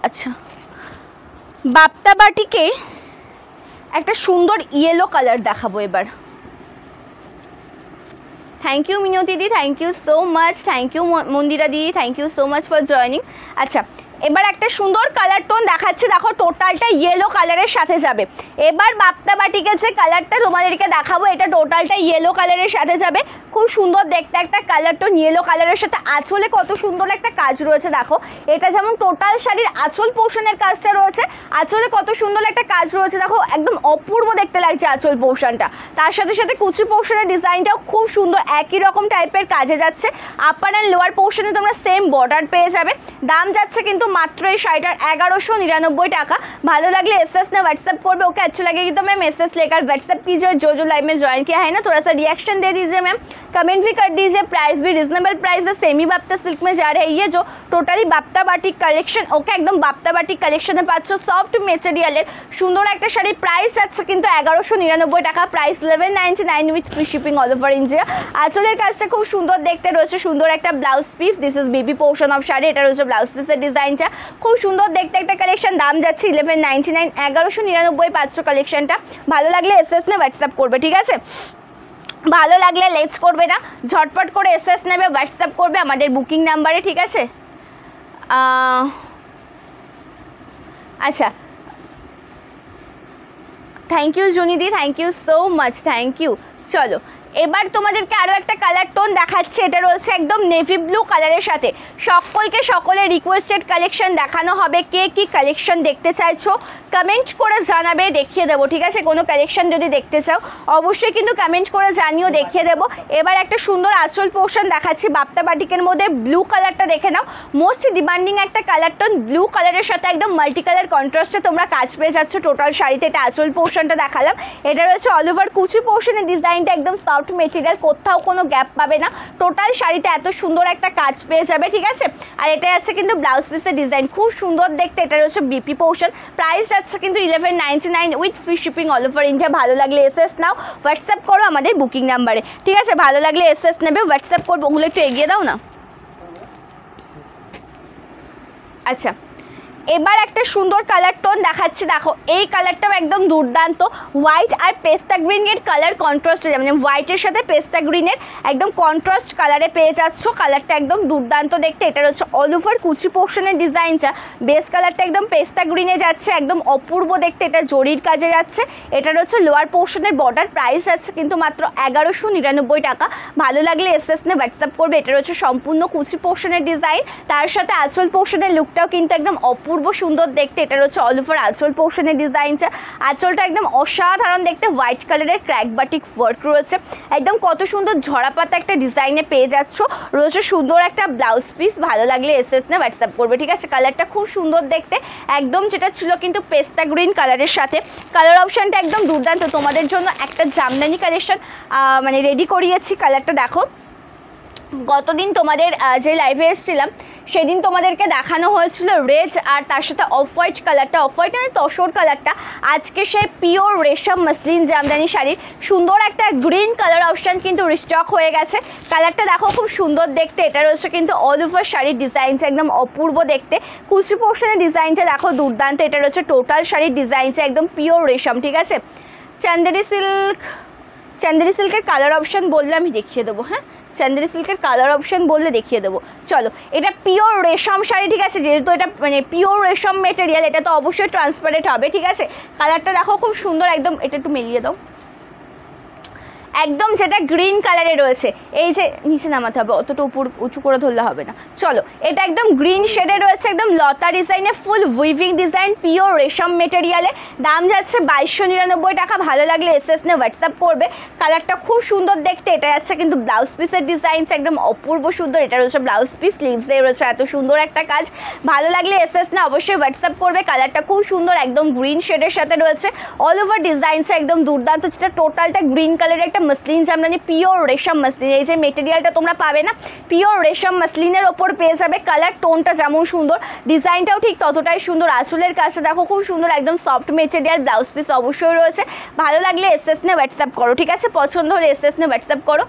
Speaker 1: আচ্ছা, বাপ্তা বাটিকে একটা সুন্দর ইয়েলো কালার দেখাবো এবার। থ্যাংক ইউ মিনতি দি, thank you so much, thank you Mandira দি, thank you so much for joining. আচ্ছা, এবার একটা সুন্দর কালার টোন দেখাচ্ছি, দেখো টোটালটা ইয়েলো কালারের সাথে যাবে। এবার বাপ্তা বাটিকের যে কালারটা তোমাদেরকে দেখাবো, এটা টোটালটা ইয়েলো কালারের সাথে যাবে, খুব সুন্দর দেখতে একটা কালার টোন ইয়েলো কালারের সাথে। আঁচলে কত সুন্দর একটা কাজ রয়েছে দেখো, এটা যেমন টোটাল শাড়ির আঁচল পোর্শনের কাজটা রয়েছে, আঁচলে কত সুন্দর একটা কাজ রয়েছে দেখো, একদম অপূর্ব দেখতে লাগছে আঁচল পোর্শনটা। তার সাথে সাথে কুচি পোর্শনের ডিজাইনটাও খুব সুন্দর, একই রকম টাইপের কাজে যাচ্ছে। আপার অ্যান্ড লোয়ার পোর্শনে তোমরা সেম বর্ডার পেয়ে যাবে। দাম যাচ্ছে কিন্তু মাত্র এই শাড়িটার 1199 টাকা। ভালো লাগলে एसएस ने व्हाट्सएप कर, ओके अच्छा लगेगी तो मैम एसएस लेकर व्हाट्सएप कीजिए। जो लाइव में ज्वाइन किया है ना, थोड़ा सा रिएक्शन दे दीजिए मैम, कमेंट भी कर दीजिए। प्राइस भी रिजनेबल प्राइस है, सेमी बाप्ता सिल्क में जा रहे हैं ये जो টোটালি বাপ্তা বাটিক কালেকশন, ওকে একদম বাপ্তা বাটিক কালেকশনে পাচ্ছ, সফট মেটেরিয়ালের সুন্দর একটা শাড়ি। প্রাইস আছে কিন্তু 1199 টাকা, price 1199 with free shipping all over India. আঁচলের কাজটা খুব সুন্দর দেখতে রয়েছে, সুন্দর একটা blouse piece, this is baby portion of sari. এটা রয়েছে ব্লাউজ পিসের ডিজাইনটা, খুব সুন্দর দেখতে একটা কালেকশন। দাম যাচ্ছে 1199, 1199 পাচ্ছ কালেকশনটা। ভালো লাগলে এসএস নে হোয়াটসঅ্যাপ করবে, ঠিক আছে? ভালো লাগলে লেটস করবে না, ঝটপট করে এসএস নেবে, হোয়াটসঅ্যাপ করবে আমাদের বুকিং নাম্বারে, ঠিক আছে? আচ্ছা, থ্যাংক ইউ জুনিদি, thank you so much, thank you. চলো এবার তোমাদেরকে আরও একটা কালার টোন দেখাচ্ছি, এটা রয়েছে একদম নেভি ব্লু কালারের সাথে। সকলকে সকলের রিকোয়েস্টেড কালেকশন দেখানো হবে। কে কি কালেকশন দেখতে চাইছো কমেন্ট করে জানাবে, দেখিয়ে দেবো, ঠিক আছে? কোনো কালেকশন যদি দেখতে চাও অবশ্যই কিন্তু কমেন্ট করে জানিও, দেখিয়ে দেবো। এবার একটা সুন্দর আঁচল পোর্শন দেখাচ্ছি বাপ্তা বাটিকের মধ্যে, ব্লু কালারটা দেখে নাও, মোস্ট ডিমান্ডিং একটা কালার টোন। ব্লু কালারের সাথে একদম মাল্টি কালার কন্ট্রাস্টে তোমরা কাজ পেয়ে যাচ্ছ টোটাল শাড়িতে। এটা আঁচল পোর্শনটা দেখালাম, এটা রয়েছে অল ওভার কুচি পোর্শনের ডিজাইনটা, একদম সফট মেটেরিয়াল, কোথাও কোনো গ্যাপ পাবে না, টোটাল শাড়িতে এত সুন্দর একটা কাজ পেয়ে যাবে, ঠিক আছে? আর এটা আছে কিন্তু ব্লাউজ পিসের ডিজাইন, খুব সুন্দর দেখতে। এটা রয়েছে বিপি পোর্শন, প্রাইস যাচ্ছে কিন্তু 1199 with free shipping all over India. ভালো লাগলে এসএস নাও, হোয়াটসঅ্যাপ করো আমাদের বুকিং নাম্বারে, ঠিক আছে? ভালো লাগলে এসএস নেবে, হোয়াটসঅ্যাপ করবো, ওগুলো একটু এগিয়ে দাও না। আচ্ছা, এবার একটা সুন্দর কালার টোন দেখাচ্ছি, দেখো এই কালারটাও একদম দুর্দান্ত, হোয়াইট আর পেস্তা গ্রিনের কালার কন্ট্রাস্টে, মানে হোয়াইটের সাথে পেস্তা গ্রিনের একদম কন্ট্রাস্ট কালারে পেয়ে যাচ্ছ। কালারটা একদম দুর্দান্ত দেখতে। এটা হচ্ছে অল ওভার কুচি পোর্শনের ডিজাইনটা, বেস কালারটা একদম পেস্তা গ্রিনে যাচ্ছে, একদম অপূর্ব দেখতে। এটা জরির কাজে যাচ্ছে। এটা হচ্ছে লোয়ার পোর্শনের বর্ডার, প্রাইস আছে কিন্তু মাত্র 1199 টাকা। ভালো লাগলে এসএস নে হোয়াটসঅ্যাপ করবে। এটা হচ্ছে সম্পূর্ণ কুচি পোর্শনের ডিজাইন, তার সাথে আঁচল পোর্শনের লুকটাও কিন্তু একদম অপূর্ব অপূর্ব সুন্দর দেখতে। এটা রয়েছে অল ওভার আঁচল পোর্শনের ডিজাইনটা, আঁচলটা একদম অসাধারণ দেখতে, হোয়াইট কালারের ক্র্যাক বাটিক ওয়ার্ক রয়েছে, একদম কত সুন্দর ঝরা পাতা একটা ডিজাইনে পেয়ে যাচ্ছ। রয়েছে সুন্দর একটা ব্লাউজ পিস, ভালো লাগলে এসএস না হোয়াটসঅ্যাপ করবে, ঠিক আছে। কালারটা খুব সুন্দর দেখতে, একদম যেটা ছিল কিন্তু পেস্তা গ্রিন কালারের সাথে। কালার অপশানটা একদম দুর্দান্ত। তোমাদের জন্য একটা জামদানি কালেকশন মানে রেডি করিয়েছি। কালারটা দেখো, গতদিন তোমাদের যে লাইভে এসেছিলাম সেদিন তোমাদেরকে দেখানো হয়েছিল রেড আর তার সাথে অফ হোয়াইট কালারটা, অফ হোয়াইট মানে তসর কালারটা। আজকে সেই পিওর রেশম মসলিন জামদানি শাড়ির সুন্দর একটা গ্রিন কালার অপশান কিন্তু রিস্টক হয়ে গেছে। কালারটা দেখো খুব সুন্দর দেখতে। এটা রয়েছে কিন্তু অল ওভার শাড়ির ডিজাইনটা একদম অপূর্ব দেখতে, কুচি পোর্শনের ডিজাইনটা দেখো দুর্দান্ত। এটা রয়েছে টোটাল শাড়ির ডিজাইনটা একদম পিওর রেশম, ঠিক আছে। চান্দেরি সিল্কের কালার অপশান বললে আমি দেখিয়ে দেবো, হ্যাঁ চান্দেরি সিল্কের কালার অপশান বললে দেখিয়ে দেবো। চলো, এটা পিওর রেশম শাড়ি, ঠিক আছে। যেহেতু এটা মানে পিওর রেশম মেটেরিয়াল, এটা তো অবশ্যই ট্রান্সপারেন্ট হবে, ঠিক আছে। কালারটা দেখো খুব সুন্দর একদম। এটা একটু মিলিয়ে দাও, একদম যেটা গ্রিন কালারে রয়েছে। এই যে নিচে নামাতে হবে, অতটা উঁচু করে ধরলে হবে না। চলো, এটা একদম গ্রিন শেডে রয়েছে, একদম লতা ডিজাইনে, ফুল উইভিং ডিজাইন, পিওর রেশম মেটেরিয়ালে। দাম যাচ্ছে 2299 টাকা। ভালো লাগলে এসএস নে হোয়াটসঅ্যাপ করবে। কালারটা খুব সুন্দর দেখতে। এটা যাচ্ছে কিন্তু ব্লাউজ পিসের ডিজাইনটা একদম অপূর্ব সুন্দর। এটা রয়েছে ব্লাউজ পিস, স্লিভসে রয়েছে এত সুন্দর একটা কাজ। ভালো লাগলে এসএস না অবশ্যই হোয়াটসঅ্যাপ করবে। কালারটা খুব সুন্দর, একদম গ্রিন শেডের সাথে রয়েছে। অল ওভার ডিজাইনটা একদম দুর্দান্ত, যেটা টোটালটা গ্রিন কালারের একটা মসলিন জামদানি, পিওর রেশম মসলিন। এই যে মেটেরিয়ালটা তোমরা পাবে না, পিওর রেশম মসলিনের ওপর পেয়ে যাবে। কালার টোনটা যেমন সুন্দর, ডিজাইনটাও ঠিক ততটাই সুন্দর। আঁচলের কাজটা দেখো খুব সুন্দর, একদম সফট মেটেরিয়াল। ব্লাউজ পিস অবশ্যই রয়েছে। ভালো লাগলে এসএস নে হোয়াটসঅ্যাপ করো, ঠিক আছে। পছন্দ হলে এসএস নে হোয়াটসঅ্যাপ করো।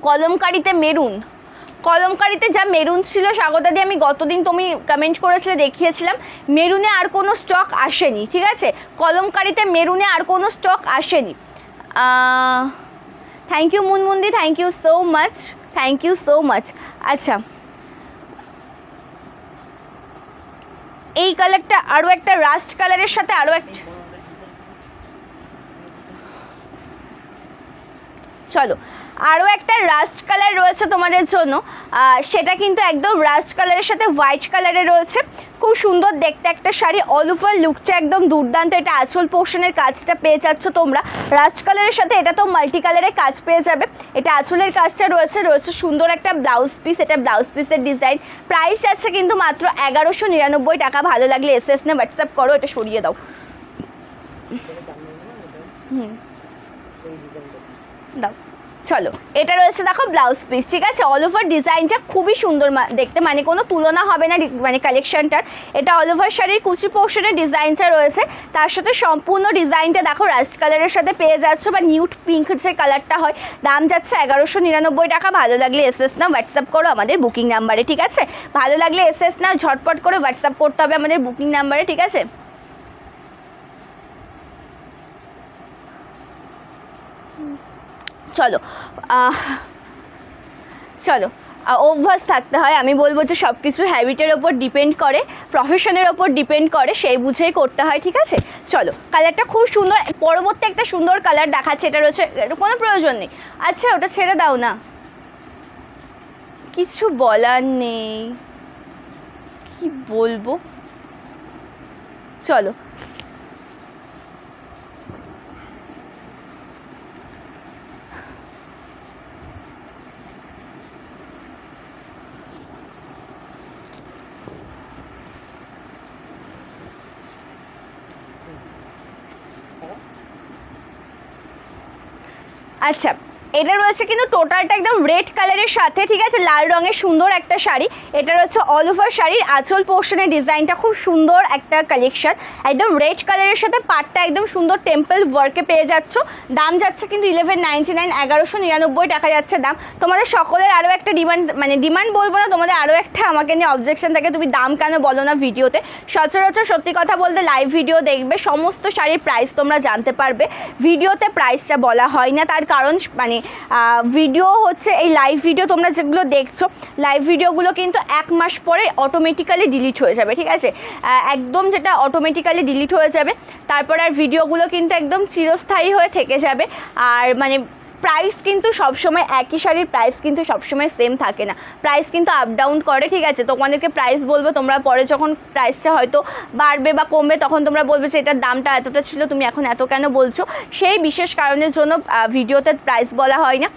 Speaker 1: কলমকারিতে মেরুন, কলমকারিতে যা মেরুন ছিল স্বাগতাদি, আমি গতদিন তুমি কমেন্ট করেছিলে দেখিয়েছিলাম। মেরুনে আর কোনো স্টক আসেনি, ঠিক আছে। কলমকারিতে মেরুনে আর কোনো স্টক আসেনি। থ্যাংক ইউ মুনমুন্দি, thank you so much, thank you so much. আচ্ছা, এই কালারটা আরও একটা রাস্ট কালারের সাথে আরও একটা, চলো আরও একটা রাস্ট কালার রয়েছে তোমাদের জন্য। সেটা কিন্তু একদম রাস্ট কালারের সাথে হোয়াইট কালারে রয়েছে। খুব সুন্দর দেখতে একটা শাড়ি, অল ওভার লুকটা একদম দুর্দান্ত। এটা আঁচল পোর্শনের কাজটা পেয়ে যাচ্ছ তোমরা রাস্ট কালারের সাথে। এটা তো মাল্টি কালারের কাজ পেয়ে যাবে। এটা আঁচলের কাজটা রয়েছে, রয়েছে সুন্দর একটা ব্লাউজ পিস। এটা ব্লাউজ পিসের ডিজাইন। প্রাইস আছে কিন্তু মাত্র 1199 টাকা। ভালো লাগলে এসএস নে হোয়াটসঅ্যাপ করো। এটা সরিয়ে দাও, দাও। চলো, এটা রয়েছে দেখো ব্লাউজ পিস, ঠিক আছে। অল ওভার ডিজাইনটা খুবই সুন্দর দেখতে, মানে কোনো তুলনা হবে না মানে কালেকশনটার। এটা অল ওভার শাড়ির কুচি পোর্শনের ডিজাইনটা রয়েছে, তার সাথে সম্পূর্ণ ডিজাইনটা দেখো রাস্ট কালারের সাথে পেয়ে যাচ্ছ, বা নিউট পিঙ্ক যে কালারটা হয়। দাম যাচ্ছে 1199 টাকা। ভালো লাগলে এসএস না হোয়াটসঅ্যাপ করো আমাদের বুকিং নাম্বারে, ঠিক আছে। ভালো লাগলে এসএস না ঝটপট করে হোয়াটসঅ্যাপ করতে হবে আমাদের বুকিং নাম্বারে, ঠিক আছে। চলো চলো, অভ্যাস থাকতে হয়। আমি বলবো যে সব কিছু হ্যাবিটের ওপর ডিপেন্ড করে, প্রফেশনের ওপর ডিপেন্ড করে, সেই বুঝেই করতে হয়, ঠিক আছে। চলো, কালারটা খুব সুন্দর। পরবর্তী একটা সুন্দর কালার দেখাচ্ছে, এটা রয়েছে, কোনো প্রয়োজন নেই। আচ্ছা, ওটা ছেড়ে দাও না, কিছু বলার নেই, কি বলবো। চলো, আচ্ছা, এটা রয়েছে কিন্তু টোটালটা একদম রেড কালারের সাথে, ঠিক আছে। লাল রঙের সুন্দর একটা শাড়ি। এটা রয়েছে অল ওভার শাড়ির আঁচল পোর্শনের ডিজাইনটা খুব সুন্দর একটা কালেকশন, একদম রেড কালারের সাথে পাটটা একদম সুন্দর টেম্পল ওয়ার্কে পেয়ে যাচ্ছ। দাম যাচ্ছে কিন্তু 1199, 1199 টাকা যাচ্ছে দাম। তোমাদের সকলের আরও একটা ডিমান্ড বলবো না, তোমাদের আরও একটা আমাকে নিয়ে অবজেকশন থাকে, তুমি দাম কেন বলো না ভিডিওতে। সচরাচর সত্যি কথা বলতে লাইভ ভিডিও দেখবে, সমস্ত শাড়ির প্রাইস তোমরা জানতে পারবে। ভিডিওতে প্রাইসটা বলা হয় না, তার কারণ মানে ভিডিও হচ্ছে এই লাইভ ভিডিও তোমরা যেগুলো দেখছো, লাইভ ভিডিওগুলো কিন্তু 1 মাস পরে অটোমেটিক্যালি ডিলিট হয়ে যাবে, ঠিক আছে। একদম যেটা অটোমেটিক্যালি ডিলিট হয়ে যাবে, তারপর আর ভিডিওগুলো কিন্তু একদম চিরস্থায়ী হয়ে থেকে যাবে। আর মানে প্রাইস কিন্তু সবসময় একই শাড়ির প্রাইস কিন্তু সবসময় সেম থাকে না, প্রাইস কিন্তু আপ ডাউন করে, ঠিক আছে। তোমাদেরকে প্রাইস বলবো, তোমরা পরে যখন প্রাইসটা হয়তো বাড়বে বা কমবে তখন তোমরা বলবে যে এটার দামটা এতটা ছিল, তুমি এখন এত কেন বলছো। সেই বিশেষ কারণের জন্য ভিডিওতে প্রাইস বলা হয় না।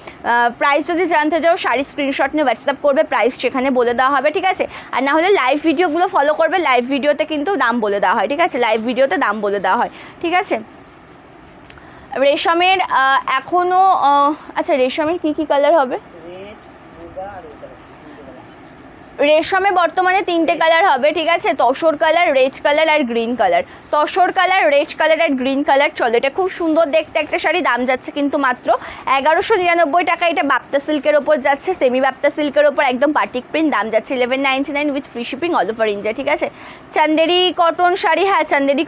Speaker 1: প্রাইস যদি জানতে চাও শাড়ি স্ক্রিনশট নিয়ে হোয়াটসঅ্যাপ করবে, প্রাইস সেখানে বলে দেওয়া হবে, ঠিক আছে। আর না হলে লাইভ ভিডিওগুলো ফলো করবে, লাইভ ভিডিওতে কিন্তু দাম বলে দেওয়া হয়, ঠিক আছে, লাইভ ভিডিওতে দাম বলে দেওয়া হয়, ঠিক আছে। রেশমের এখনও আচ্ছা রেশমের কী কী কালার হবে? রেশমে বর্তমানে 3টে কালার হবে, ঠিক আছে, তসর কালার, রেড কালার আর green colour. Tussar colour, red colour আর গ্রিন কালার। চলো, এটা খুব সুন্দর দেখতে একটা শাড়ি, দাম যাচ্ছে কিন্তু মাত্র 1199 টাকা। এটা বাপ্তা সিল্কের ওপর যাচ্ছে, সেমি বাপ্তা সিল্কের ওপর একদম বাটিক প্রিন্ট, দাম যাচ্ছে 1199 with free shipping all over India, ঠিক আছে। চান্দেরি কটন শাড়ি, হ্যাঁ চান্দেরি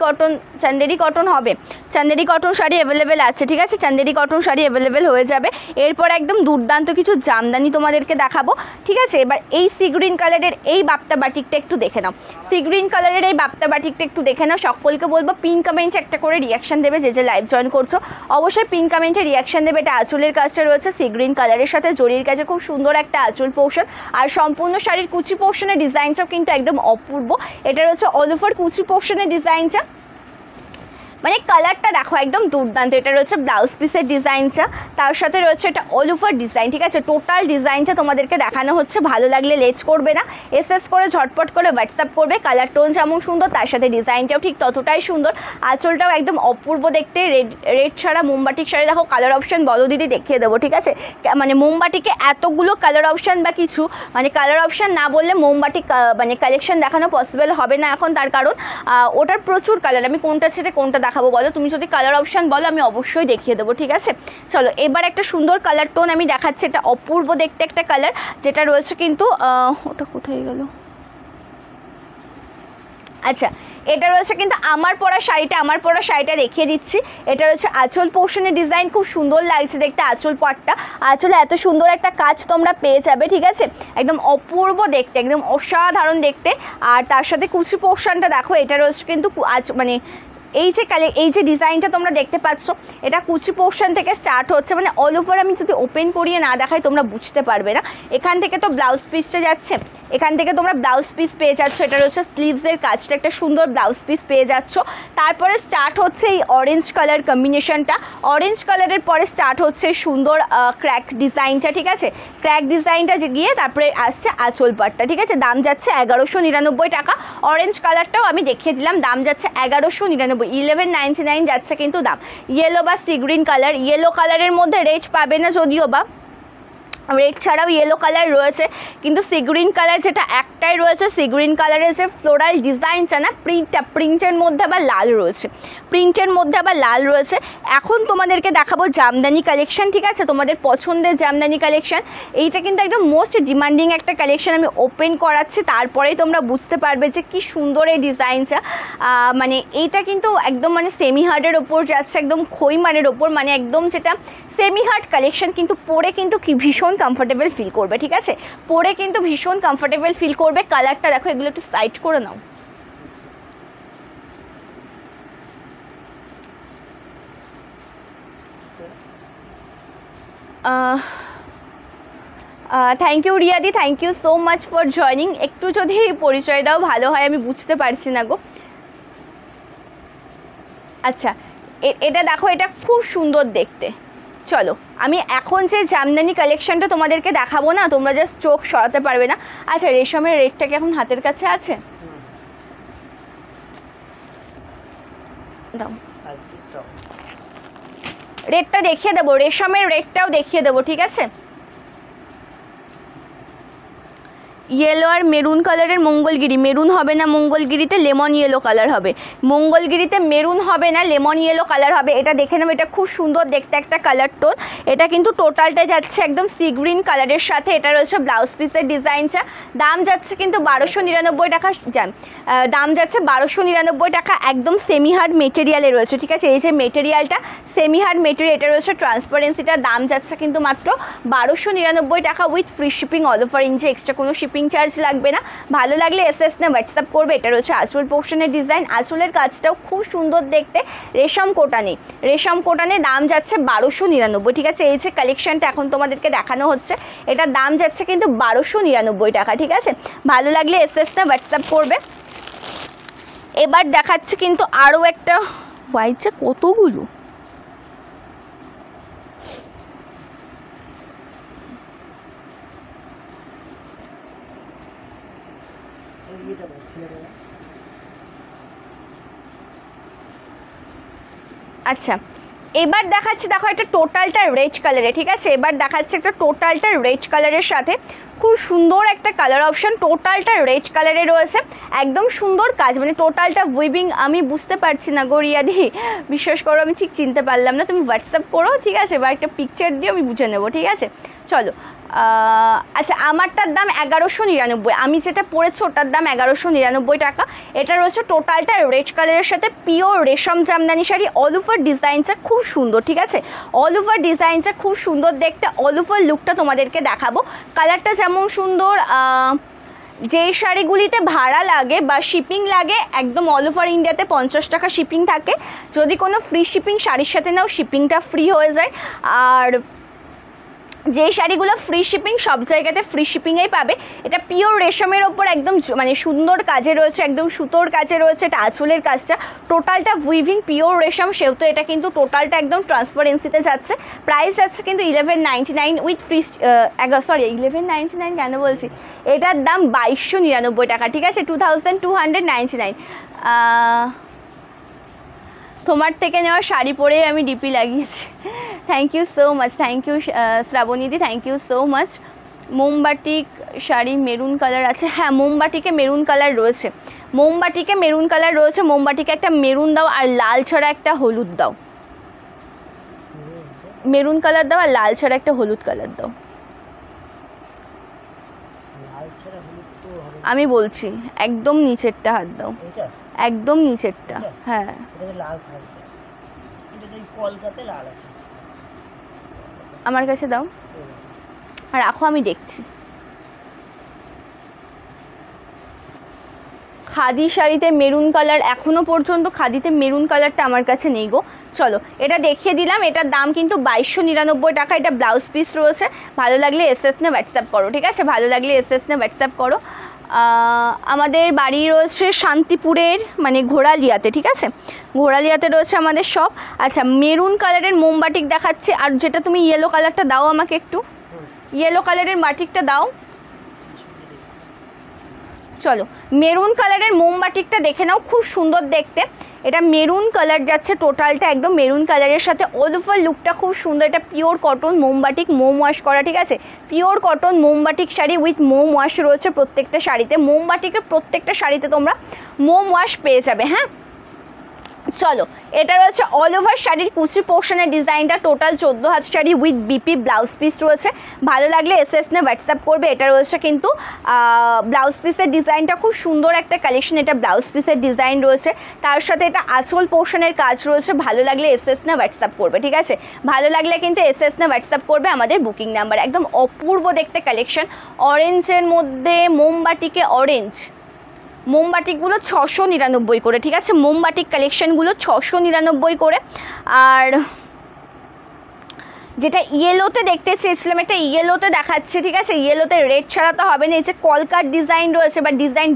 Speaker 1: কটন হবে, চান্দেরি কটন শাড়ি অ্যাভেলেবেল আছে, ঠিক আছে, চান্দেরি কটন শাড়ি অ্যাভেলেবেল হয়ে যাবে। এরপর একদম দুর্দান্ত কিছু জামদানি তোমাদেরকে দেখাবো, ঠিক আছে। এবার এই সি গ্রিন কালারের এই বাপ্তা বাটিকটা একটু দেখে নাও, সি গ্রিন কালারের এই বাপ্তা বাটিকটা একটু দেখে নাও। সকলকে বলবো পিন কমেন্টে একটা করে রিয়াকশান দেবে, যে লাইভ জয়েন করছো অবশ্যই পিন কমেন্টে রিয়াকশান দেবে। এটা আঁচলের কাজটা রয়েছে সি গ্রিন কালারের সাথে জরির কাজে, খুব সুন্দর একটা আঁচল পোর্শন, আর সম্পূর্ণ শাড়ির কুচি পোর্শনের ডিজাইনটাও কিন্তু একদম অপূর্ব। এটা রয়েছে অল ওভার কুচি পোর্শনের ডিজাইনটা, মানে কালারটা দেখো একদম দুর্দান্ত। এটা রয়েছে ব্লাউজ পিসের ডিজাইনটা, তার সাথে রয়েছে এটা অল ওভার ডিজাইন, ঠিক আছে। টোটাল ডিজাইনটা তোমাদেরকে দেখানো হচ্ছে, ভালো লাগলে লেট করবে না, এসএস করে ঝটপট করে হোয়াটসঅ্যাপ করবে। কালার টোন যেমন সুন্দর তার সাথে ডিজাইনটাও ঠিক ততটাই সুন্দর, আঁচলটাও একদম অপূর্ব দেখতে। রেড ছাড়া মোমবাটিক শাড়ি দেখো, কালার অপশান বলো দিদি দেখিয়ে দেবো, ঠিক আছে। মানে মোমবাটিকে এতগুলো কালার অপশান বা কিছু, মানে কালার অপশান না বললে মোমবাটিক মানে কালেকশন দেখানো পসিবল হবে না এখন, তার কারণ ওটার প্রচুর কালার, আমি কোনটা ছেড়ে কোনটা দেখাবো বলো, তুমি যদি কালার অপশান বলো আমি অবশ্যই দেখিয়ে দেবো, ঠিক আছে। চলো এবার একটা সুন্দর কালার টোন আমি দেখাচ্ছি, এটা অপূর্ব দেখতে একটা কালার, যেটা রয়েছে কিন্তু ওটা কোথায় গেল, আচ্ছা এটা রয়েছে কিন্তু আমার পরা শাড়িটা দেখিয়ে দিচ্ছি। এটা রয়েছে আঁচল পোর্শনের ডিজাইন, খুব সুন্দর লাগছে দেখতে আঁচল পাটটা, আঁচলে এত সুন্দর একটা কাজ তোমরা পেয়ে যাবে, ঠিক আছে, একদম অপূর্ব দেখতে, একদম অসাধারণ দেখতে। আর তার সাথে কুচি পোর্শনটা দেখো, এটা রয়েছে কিন্তু মানে এই যে ডিজাইনটা তোমরা দেখতে পাচ্ছ, এটা কুচি পোর্শন থেকে স্টার্ট হচ্ছে, মানে অল ওভার আমি যদি ওপেন করিয়ে না দেখাই তোমরা বুঝতে পারবে না। এখান থেকে তো ব্লাউজ পিসটা যাচ্ছে, এখান থেকে তোমরা ব্লাউজ পিস পেয়ে যাচ্ছ, এটা রয়েছে স্লিভসের কাজটা, একটা সুন্দর ব্লাউজ পিস পেয়ে যাচ্ছ। তারপরে স্টার্ট হচ্ছে এই অরেঞ্জ কালার কম্বিনেশনটা, অরেঞ্জ কালারের পরে স্টার্ট হচ্ছে সুন্দর ক্র্যাক ডিজাইনটা, ঠিক আছে, ক্র্যাক ডিজাইনটা গিয়ে তারপরে আসছে আঁচল পাটটা, ঠিক আছে। দাম যাচ্ছে 1199 টাকা। অরেঞ্জ কালারটাও আমি দেখিয়ে দিলাম, দাম যাচ্ছে 1199, 1199 যাচ্ছে কিন্তু দাম। ইয়েলো বা সি গ্রিন কালার, ইয়েলো কালারের মধ্যে রেড পাবে না যদিও বা, রেড ছাড়াও ইয়েলো কালার রয়েছে, কিন্তু সি গ্রিন কালার যেটা একটাই রয়েছে, সি গ্রিন কালারের যে ফ্লোরাল ডিজাইনটা না, প্রিন্টের মধ্যে আবার লাল রয়েছে, এখন তোমাদেরকে দেখাবো জামদানি কালেকশন, ঠিক আছে, তোমাদের পছন্দের জামদানি কালেকশন। এইটা কিন্তু একদম মোস্ট ডিমান্ডিং একটা কালেকশন, আমি ওপেন করাচ্ছি তারপরেই তোমরা বুঝতে পারবে যে কি সুন্দর এই ডিজাইনটা। মানে এইটা কিন্তু একদম মানে সেমি হার্ডের ওপর যাচ্ছে, একদম খইমারের ওপর, মানে একদম যেটা সেমি হার্ড কালেকশন, কিন্তু পরে কিন্তু কি ভীষণ কমফোর্টেবল ফিল করবে, ঠিক আছে, পরে কিন্তু ভীষণ কমফোর্টেবল ফিল করবে। কালারটা দেখো, এগুলো একটু সাইড করে নাও। থ্যাংক ইউ রিয়াদি, thank you so much for joining. একটু যদি পরিচয় দাও ভালো হয়, আমি বুঝতে পারছি না গো। আচ্ছা এটা দেখো, এটা খুব সুন্দর দেখতে। চলো আমি এখন যে জামদানি কালেকশনটা তোমাদেরকে দেখাবো না, তোমরা জাস্ট চোখ সরাতে পারবে না। আচ্ছা রেশমের রেটটা কি এখন হাতের কাছে আছে? দাও, রেটটা দেখিয়ে দেবো, রেশমের রেটটাও দেখিয়ে দেবো, ঠিক আছে। ইয়েলো আর মেরুন কালারের মঙ্গলগিরি, মেরুন হবে না মঙ্গলগিরিতে, লেমন ইয়েলো কালার হবে। মঙ্গলগিরিতে মেরুন হবে না, লেমন ইয়েলো কালার হবে। এটা দেখে নেবো, এটা খুব সুন্দর দেখতে একটা কালার টোন। এটা কিন্তু টোটালটা যাচ্ছে একদম সি গ্রিন কালারের সাথে। এটা রয়েছে ব্লাউজ পিসের ডিজাইনটা, দাম যাচ্ছে কিন্তু 1299 টাকা, দাম যাচ্ছে 1299 টাকা। একদম সেমি হার্ড মেটেরিয়ালে রয়েছে, ঠিক আছে, এই যে মেটেরিয়ালটা সেমি হার্ড মেটেরিয়াল, এটা রয়েছে ট্রান্সপারেন্সিটার, দাম যাচ্ছে কিন্তু মাত্র 1299 টাকা with free shipping all over India, extra কোনো শিপিং শিপিং চার্জ লাগবে না। ভালো লাগলে এসএস নে হোয়াটসঅ্যাপ করবে। এটা রয়েছে আঁচল পোর্শনের ডিজাইন, আঁচলের কাজটাও খুব সুন্দর দেখতে, রেশম কোটানে, রেশম কোটানে দাম যাচ্ছে 1299। ঠিক আছে, এই যে কালেকশনটা এখন তোমাদেরকে দেখানো হচ্ছে এটার দাম যাচ্ছে কিন্তু 1299 টাকা। ঠিক আছে, ভালো লাগলে এসএস নে হোয়াটসঅ্যাপ করবে। এবার দেখাচ্ছে কিন্তু আরও একটা হোয়াইটে কতগুলো, আচ্ছা এবার দেখাচ্ছি দেখো একটা টোটালটা রেড কালারে। ঠিক আছে, এবার দেখাচ্ছে একটা টোটালটা রেড কালারের সাথে খুব সুন্দর একটা কালার অপশন, টোটালটা রেড কালারে রয়েছে, একদম সুন্দর কাজ, মানে টোটালটা উইভিং। আমি বুঝতে পারছি না গো রিয়াদি, বিশ্বাস করো আমি ঠিক চিনতে পারলাম না, তুমি হোয়াটসঅ্যাপ করো ঠিক আছে, বা একটা পিকচার দিয়ে আমি বুঝে নেবো। ঠিক আছে চলো, আচ্ছা আমারটার দাম 1199, আমি যেটা পড়েছি ওটার দাম 1199 টাকা। এটা রয়েছে টোটালটা রেড কালারের সাথে পিওর রেশম জামদানি শাড়ি, অল ওভার ডিজাইনটা খুব সুন্দর। ঠিক আছে, অল ওভার ডিজাইনটা খুব সুন্দর দেখতে, অল ওভার লুকটা তোমাদেরকে দেখাবো। কালারটা যেমন সুন্দর, যেই শাড়িগুলিতে ভাড়া লাগে বা শিপিং লাগে একদম অল ওভার ইন্ডিয়াতে 50 টাকা শিপিং থাকে, যদি কোনো ফ্রি শিপিং শাড়ির সাথে নাও শিপিংটা ফ্রি হয়ে যায়। আর যে শাড়িগুলো ফ্রি শিপিং সব জায়গাতে ফ্রি শিপিংয়েই পাবে। এটা পিওর রেশমের ওপর একদম মানে সুন্দর কাজে রয়েছে, একদম সুতোর কাজে রয়েছে, এটা আঁচলের কাজটা টোটালটা উইভিং পিওর রেশম, সেহেতু এটা কিন্তু টোটালটা একদম ট্রান্সপারেন্সিতে যাচ্ছে। প্রাইস যাচ্ছে কিন্তু 1199 উইথ ফ্রি, 1199 কেন বলছি, এটার দাম 2299 টাকা। ঠিক আছে, 2299। তোমার থেকে নেওয়া শাড়ি পরেই আমি ডিপি লাগিয়েছি, thank you so much, thank you শ্রাবণীদি, থ্যাংক ইউ সো মাচ। মোমবাটিক শাড়ি মেরুন কালার আছে, হ্যাঁ মোমবাটিকে মেরুন কালার রয়েছে, মোমবাটিকে মেরুন কালার রয়েছে, মোমবাটিকে একটা মেরুন দাও আর লাল ছাড়া একটা হলুদ দাও, মেরুন কালার দাও আর লাল ছাড়া একটা হলুদ কালার দাও। আমি বলছি একদম নিচেরটা হাত দাও, একদম নিচেরটা, হ্যাঁ আমার কাছে দাও আর রাখো, আমি দেখছি। খাদি শাড়িতে মেরুন কালার, এখনো পর্যন্ত খাদিতে মেরুন কালারটা আমার কাছে নেই গো। চলো এটা দেখিয়ে দিলাম, এটার দাম কিন্তু 2299 টাকা। এটা ব্লাউজ পিস রয়েছে, ভালো লাগলে এসএস নে হোয়াটসঅ্যাপ করো। ঠিক আছে, ভালো লাগলে এসএস নে হোয়াটসঅ্যাপ করো। আমাদের বাড়ি রয়েছে শান্তিপুরের মানে ঘোড়ালিয়াতে। ঠিক আছে, ঘোড়ালিয়াতে রয়েছে আমাদের সব। আচ্ছা মেরুন কালারের মোমবাটিক দেখাচ্ছে, আর যেটা তুমি ইয়েলো কালারটা দাও আমাকে একটু, ইয়েলো কালারের বাটিকটা দাও। চলো মেরুন কালারের মোমবাটিকটা দেখে নাও, খুব সুন্দর দেখতে, এটা মেরুন কালার যাচ্ছে টোটালটা একদম মেরুন কালারের সাথে, অল ওভার লুকটা খুব সুন্দর। এটা পিওর কটন মোমবাটিক, মোম ওয়াশ করা। ঠিক আছে, পিওর কটন মোমবাটিক শাড়ি উইথ মোম ওয়াশ রয়েছে প্রত্যেকটা শাড়িতে, মোমবাটিকের প্রত্যেকটা শাড়িতে তোমরা মোম ওয়াশ পেয়ে যাবে। হ্যাঁ চলো এটা রয়েছে অল ওভার শাড়ির কুচি পোর্শনের ডিজাইনটা, টোটাল 14 হাত sari with BP blouse piece রয়েছে, ভালো লাগলে এসএস নে হোয়াটসঅ্যাপ করবে। এটা রয়েছে কিন্তু ব্লাউজ পিসের ডিজাইনটা খুব সুন্দর একটা কালেকশন, এটা ব্লাউজ পিসের ডিজাইন রয়েছে, তার সাথে এটা আঁচল পোর্শনের কাজ রয়েছে, ভালো লাগলে এসএস নে হোয়াটসঅ্যাপ করবে। ঠিক আছে, ভালো লাগলে কিন্তু এসএস নে হোয়াটসঅ্যাপ করবে আমাদের বুকিং নাম্বার। একদম অপূর্ব দেখতে কালেকশন, অরেঞ্জের মধ্যে মোমবাটিকে অরেঞ্জ, মোমবাটিকগুলো 699 করে। ঠিক আছে, মোমবাটিক কালেকশনগুলো 699 করে। আর যেটা ইয়েলোতে দেখতে চেয়েছিলাম, একটা ইয়েলোতে দেখাচ্ছে। ঠিক আছে, ইয়েলোতে রেড ছাড়া তো হবে না, এই যে কলকার ডিজাইন রয়েছে বা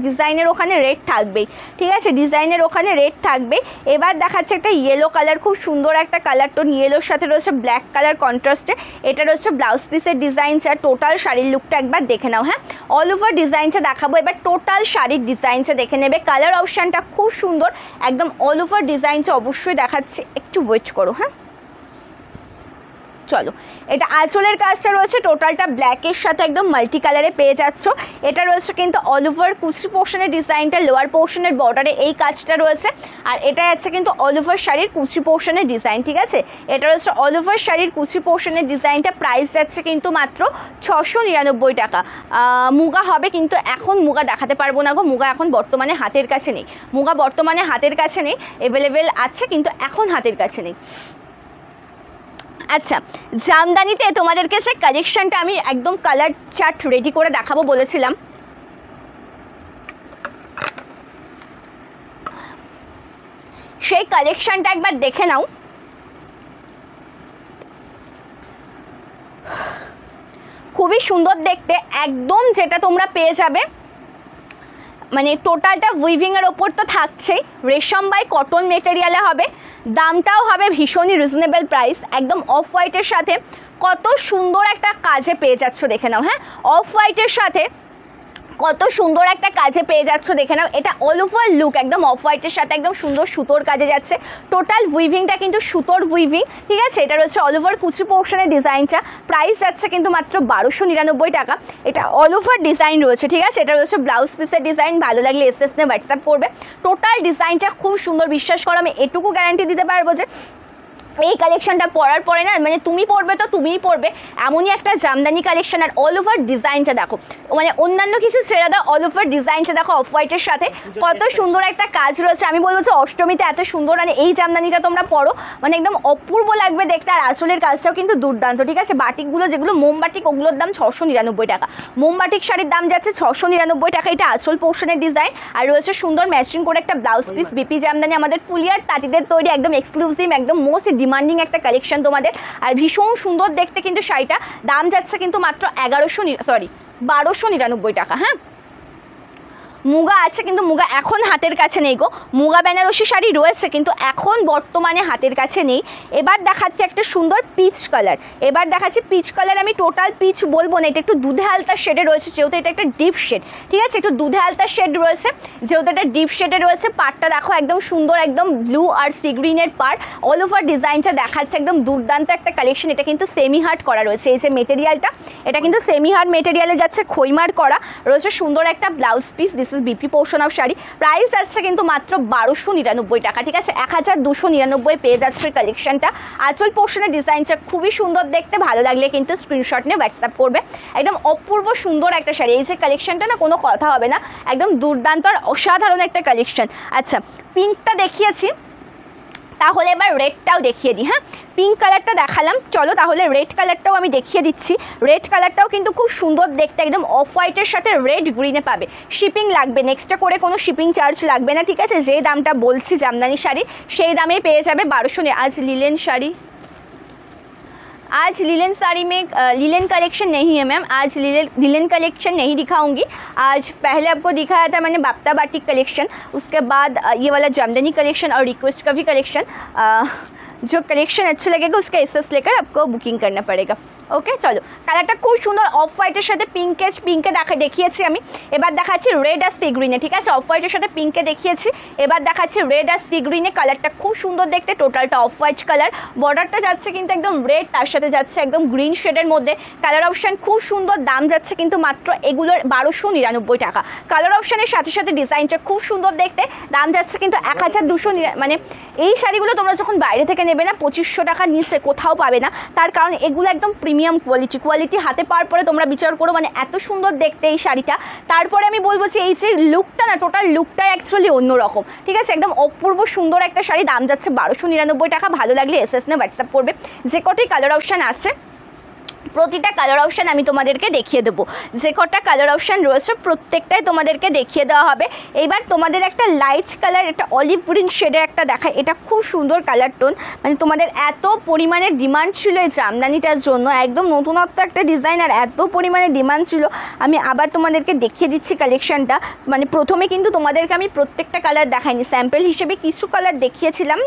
Speaker 1: ডিজাইনের ওখানে রেড থাকবেই। ঠিক আছে, ডিজাইনের ওখানে রেড থাকবে। এবার দেখাচ্ছে একটা ইয়েলো কালার, খুব সুন্দর একটা কালার টোন, ইয়েলোর সাথে রয়েছে ব্ল্যাক কালার কন্ট্রাস্টে। এটা রয়েছে ব্লাউজ পিসের ডিজাইনটা, টোটাল শাড়ির লুকটা একবার দেখে নাও। হ্যাঁ অল ওভার ডিজাইনটা দেখাবো, এবার টোটাল শাড়ির ডিজাইনটা দেখে নেবে। কালার অপশানটা খুব সুন্দর, একদম অল ওভার ডিজাইনটা অবশ্যই দেখাচ্ছি, একটু ওয়েট করো। হ্যাঁ চলো এটা আঁচলের কাজটা রয়েছে টোটালটা ব্ল্যাকের সাথে একদম মাল্টি কালারে পেয়ে যাচ্ছ। এটা রয়েছে কিন্তু অল ওভার কুচি পোর্শনের ডিজাইনটা, লোয়ার পোর্শনের বর্ডারে এই কাজটা রয়েছে, আর এটা আছে কিন্তু অল ওভার শাড়ির কুচি পোর্শনের ডিজাইন। ঠিক আছে, এটা রয়েছে অল ওভার শাড়ির কুচি পোর্শনের ডিজাইনটা, প্রাইস যাচ্ছে কিন্তু মাত্র 699 টাকা। মুগা হবে কিন্তু এখন মুগা দেখাতে পারবো না গো, মুগা এখন বর্তমানে হাতের কাছে নেই, মুগা বর্তমানে হাতের কাছে নেই, অ্যাভেলেবেল আছে কিন্তু এখন হাতের কাছে নেই। আচ্ছা জামদানিতে তোমাদেরকে সে কালেকশনটা আমি একদম কালার চার্ট রেডি করে দেখাবো বলেছিলাম, সেই কালেকশনটা একবার দেখে নাও। খুবই সুন্দর দেখতে, একদম যেটা তোমরা পেয়ে যাবে মানে টোটালটা উইভিংয়ের ওপর তো থাকছেই, রেশম বাই কটন মেটেরিয়ালে হবে, দামটাও হবে ভীষণই রিজনেবল প্রাইস, একদম অফ হোয়াইটের সাথে কত সুন্দর একটা কাজে পেয়ে যাচ্ছ দেখে নাও। হ্যাঁ, অফ হোয়াইটের সাথে কত সুন্দর একটা কাজে পেয়ে যাচ্ছ দেখে নাও। এটা অল ওভার লুক একদম অফ হোয়াইটের সাথে একদম সুন্দর সুতোর কাজে যাচ্ছে, টোটাল উইভিংটা কিন্তু সুতোর উইভিং, ঠিক আছে। এটা রয়েছে অল ওভার কুচি পোর্শনের ডিজাইনটা, প্রাইস যাচ্ছে কিন্তু মাত্র 1299 টাকা। এটা অল ওভার ডিজাইন রয়েছে, ঠিক আছে। এটা রয়েছে ব্লাউজ পিসের ডিজাইন, ভালো লাগলে এসএস নিয়ে হোয়াটসঅ্যাপ করবে। টোটাল ডিজাইনটা খুব সুন্দর, বিশ্বাস করো আমি এটুকু গ্যারান্টি দিতে পারবো যে এই কালেকশনটা পরার পরে না মানে তুমি পরবে তো তুমিই পরবে এমনই একটা জামদানি কালেকশন। আর অল ওভার ডিজাইনটা দেখো, মানে অন্যান্য কিছু ছেড়ে দাও, অল ওভার ডিজাইনটা দেখো অফ হোয়াইটের সাথে কত সুন্দর একটা কাজ রয়েছে। আমি বলবো যে অষ্টমীতে এত সুন্দর মানে এই জামদানিটা তোমরা পরো মানে একদম অপূর্ব লাগবে দেখতে। আর আঁচলের কাজটাও কিন্তু দুর্দান্ত, ঠিক আছে। বাটিকগুলো যেগুলো মোমবাটিক ওগুলোর দাম 699 টাকা, মোমবাটিক শাড়ির দাম যাচ্ছে 699 টাকা। এটা আঁচল পোর্শনের ডিজাইন আর রয়েছে সুন্দর ম্যাচিং করে একটা ব্লাউজ পিস। বিপি জামদানি আমাদের ফুলিয়ার তাঁতিদের তৈরি, একদম এক্সক্লুসিভ, একদম মোস্ট ডিমান্ডিং একটা কালেকশন তোমাদের, আর ভীষণ সুন্দর দেখতে কিন্তু শাড়িটা। দাম যাচ্ছে কিন্তু মাত্র 1299 টাকা। হ্যাঁ, মুগা আছে কিন্তু মুগা এখন হাতের কাছে নেই গো, মুগা বেনারসি শাড়ি রয়েছে কিন্তু এখন বর্তমানে হাতের কাছে নেই। এবার দেখাচ্ছি একটা সুন্দর পিচ কালার, এবার দেখাচ্ছি পিচ কালার। আমি টোটাল পিচ বলবো না, এটা একটু দুধে আলতা শেডে রয়েছে, যেহেতু এটা একটা ডিপ শেড, ঠিক আছে। একটু দুধে আলতা শেড রয়েছে, যেহেতু এটা ডিপ শেডে রয়েছে। পাড়টা দেখো একদম সুন্দর, একদম ব্লু আর সি গ্রিনের পাড়, অল ওভার ডিজাইনটা দেখাচ্ছে একদম দুর্দান্ত একটা কালেকশন। এটা কিন্তু সেমি হার্ড করা রয়েছে, এই যে মেটেরিয়ালটা এটা কিন্তু সেমি হার্ড মেটেরিয়ালে যাচ্ছে, খৈমার করা রয়েছে। সুন্দর একটা blouse piece, this is BP portion of sari, price যাচ্ছে কিন্তু মাত্র 1299 টাকা, ঠিক আছে। 1299 পেয়ে যাচ্ছে এই কালেকশনটা। আঁচল পোর্শনের ডিজাইনটা খুবই সুন্দর দেখতে, ভালো লাগলে কিন্তু স্ক্রিনশট নিয়ে হোয়াটসঅ্যাপ করবে। একদম অপূর্ব সুন্দর একটা শাড়ি, এই যে কালেকশনটা না কোনো কথা হবে না, একদম দুর্দান্ত আর অসাধারণ একটা কালেকশন। আচ্ছা, পিঙ্কটা দেখিয়েছি, তাহলে এবার রেডটাও দেখিয়ে দিই। হ্যাঁ, পিঙ্ক কালারটা দেখালাম, চলো তাহলে রেড কালারটাও আমি দেখিয়ে দিচ্ছি। রেড কালারটাও কিন্তু খুব সুন্দর দেখতে, একদম অফ হোয়াইটের সাথে রেড গ্রিনে পাবে। শিপিং লাগবে, নেক্সটটা করে কোনো শিপিং চার্জ লাগবে না, ঠিক আছে। যে দামটা বলছি জামদানি শাড়ি সেই দামেই পেয়ে যাবে 1200। আজ লিলেন শাড়ি, आज लिलन साड़ी में लिलन कलेक्शन नहीं है मैम, आज लिलन कलेक्शन नहीं दिखाऊंगी। आज पहले आपको दिखाया था मैंने बाप्ता बाटिक कलेक्शन, उसके बाद ये वाला जामदानी कलेक्शन और रिक्वेस्ट का भी कलेक्शन। जो कलेक्शन अच्छा लगेगा उसका एसएस लेकर आपको बुकिंग करना पड़ेगा। ওকে, চলো কালারটা খুব সুন্দর অফ হোয়াইটের সাথে পিঙ্কে দেখিয়েছি আমি। এবার দেখাচ্ছি রেড আর সি গ্রিনে, ঠিক আছে। অফ হোয়াইটের সাথে পিঙ্কে দেখিয়েছি, এবার দেখাচ্ছি রেড আর সি গ্রিনে। কালারটা খুব সুন্দর দেখতে, টোটালটা অফ হোয়াইট কালার, বর্ডারটা যাচ্ছে কিন্তু একদম রেড, তার সাথে যাচ্ছে একদম গ্রিন শেডের মধ্যে। কালার অপশান খুব সুন্দর, দাম যাচ্ছে কিন্তু মাত্র এগুলোর 1299 টাকা। কালার অপশানের সাথে সাথে ডিজাইনটা খুব সুন্দর দেখতে, দাম যাচ্ছে কিন্তু 1200। মানে এই শাড়িগুলো তোমরা যখন বাইরে থেকে নেবে না 2500 টাকার নিচে কোথাও পাবে না, তার কারণ এগুলো একদম প্রিমিয়াম কোয়ালিটি হাতে পাওয়ার পরে তোমরা বিচার করো মানে এত সুন্দর দেখতে এই শাড়িটা। তারপরে আমি বলবো যে এই যে লুকটা না, টোটাল লুকটাই অ্যাকচুয়ালি অন্যরকম, ঠিক আছে। একদম অপূর্ব সুন্দর একটা শাড়ি, দাম যাচ্ছে 1299 টাকা। ভালো লাগলে এসএস নিয়ে হোয়াটসঅ্যাপ করবে। যে কটাই কালার অপশান আছে প্রতিটা কালার অপশান আমি তোমাদেরকে দেখিয়ে দেবো, যে কটা কালার অপশান রয়েছে প্রত্যেকটাই তোমাদেরকে দেখিয়ে দেওয়া হবে। এইবার তোমাদের একটা লাইট কালার, একটা অলিভ গ্রিন শেডে একটা দেখায়, এটা খুব সুন্দর কালার টোন। মানে তোমাদের এত পরিমাণে ডিমান্ড ছিল এই জামদানিটার জন্য, একদম নতুনত্ব একটা ডিজাইন আর এত পরিমাণে ডিমান্ড ছিল। আমি আবার তোমাদেরকে দেখিয়ে দিচ্ছি কালেকশানটা। মানে প্রথমে কিন্তু তোমাদেরকে আমি প্রত্যেকটা কালার দেখাইনি, স্যাম্পল হিসেবে কিছু কালার দেখিয়েছিলাম।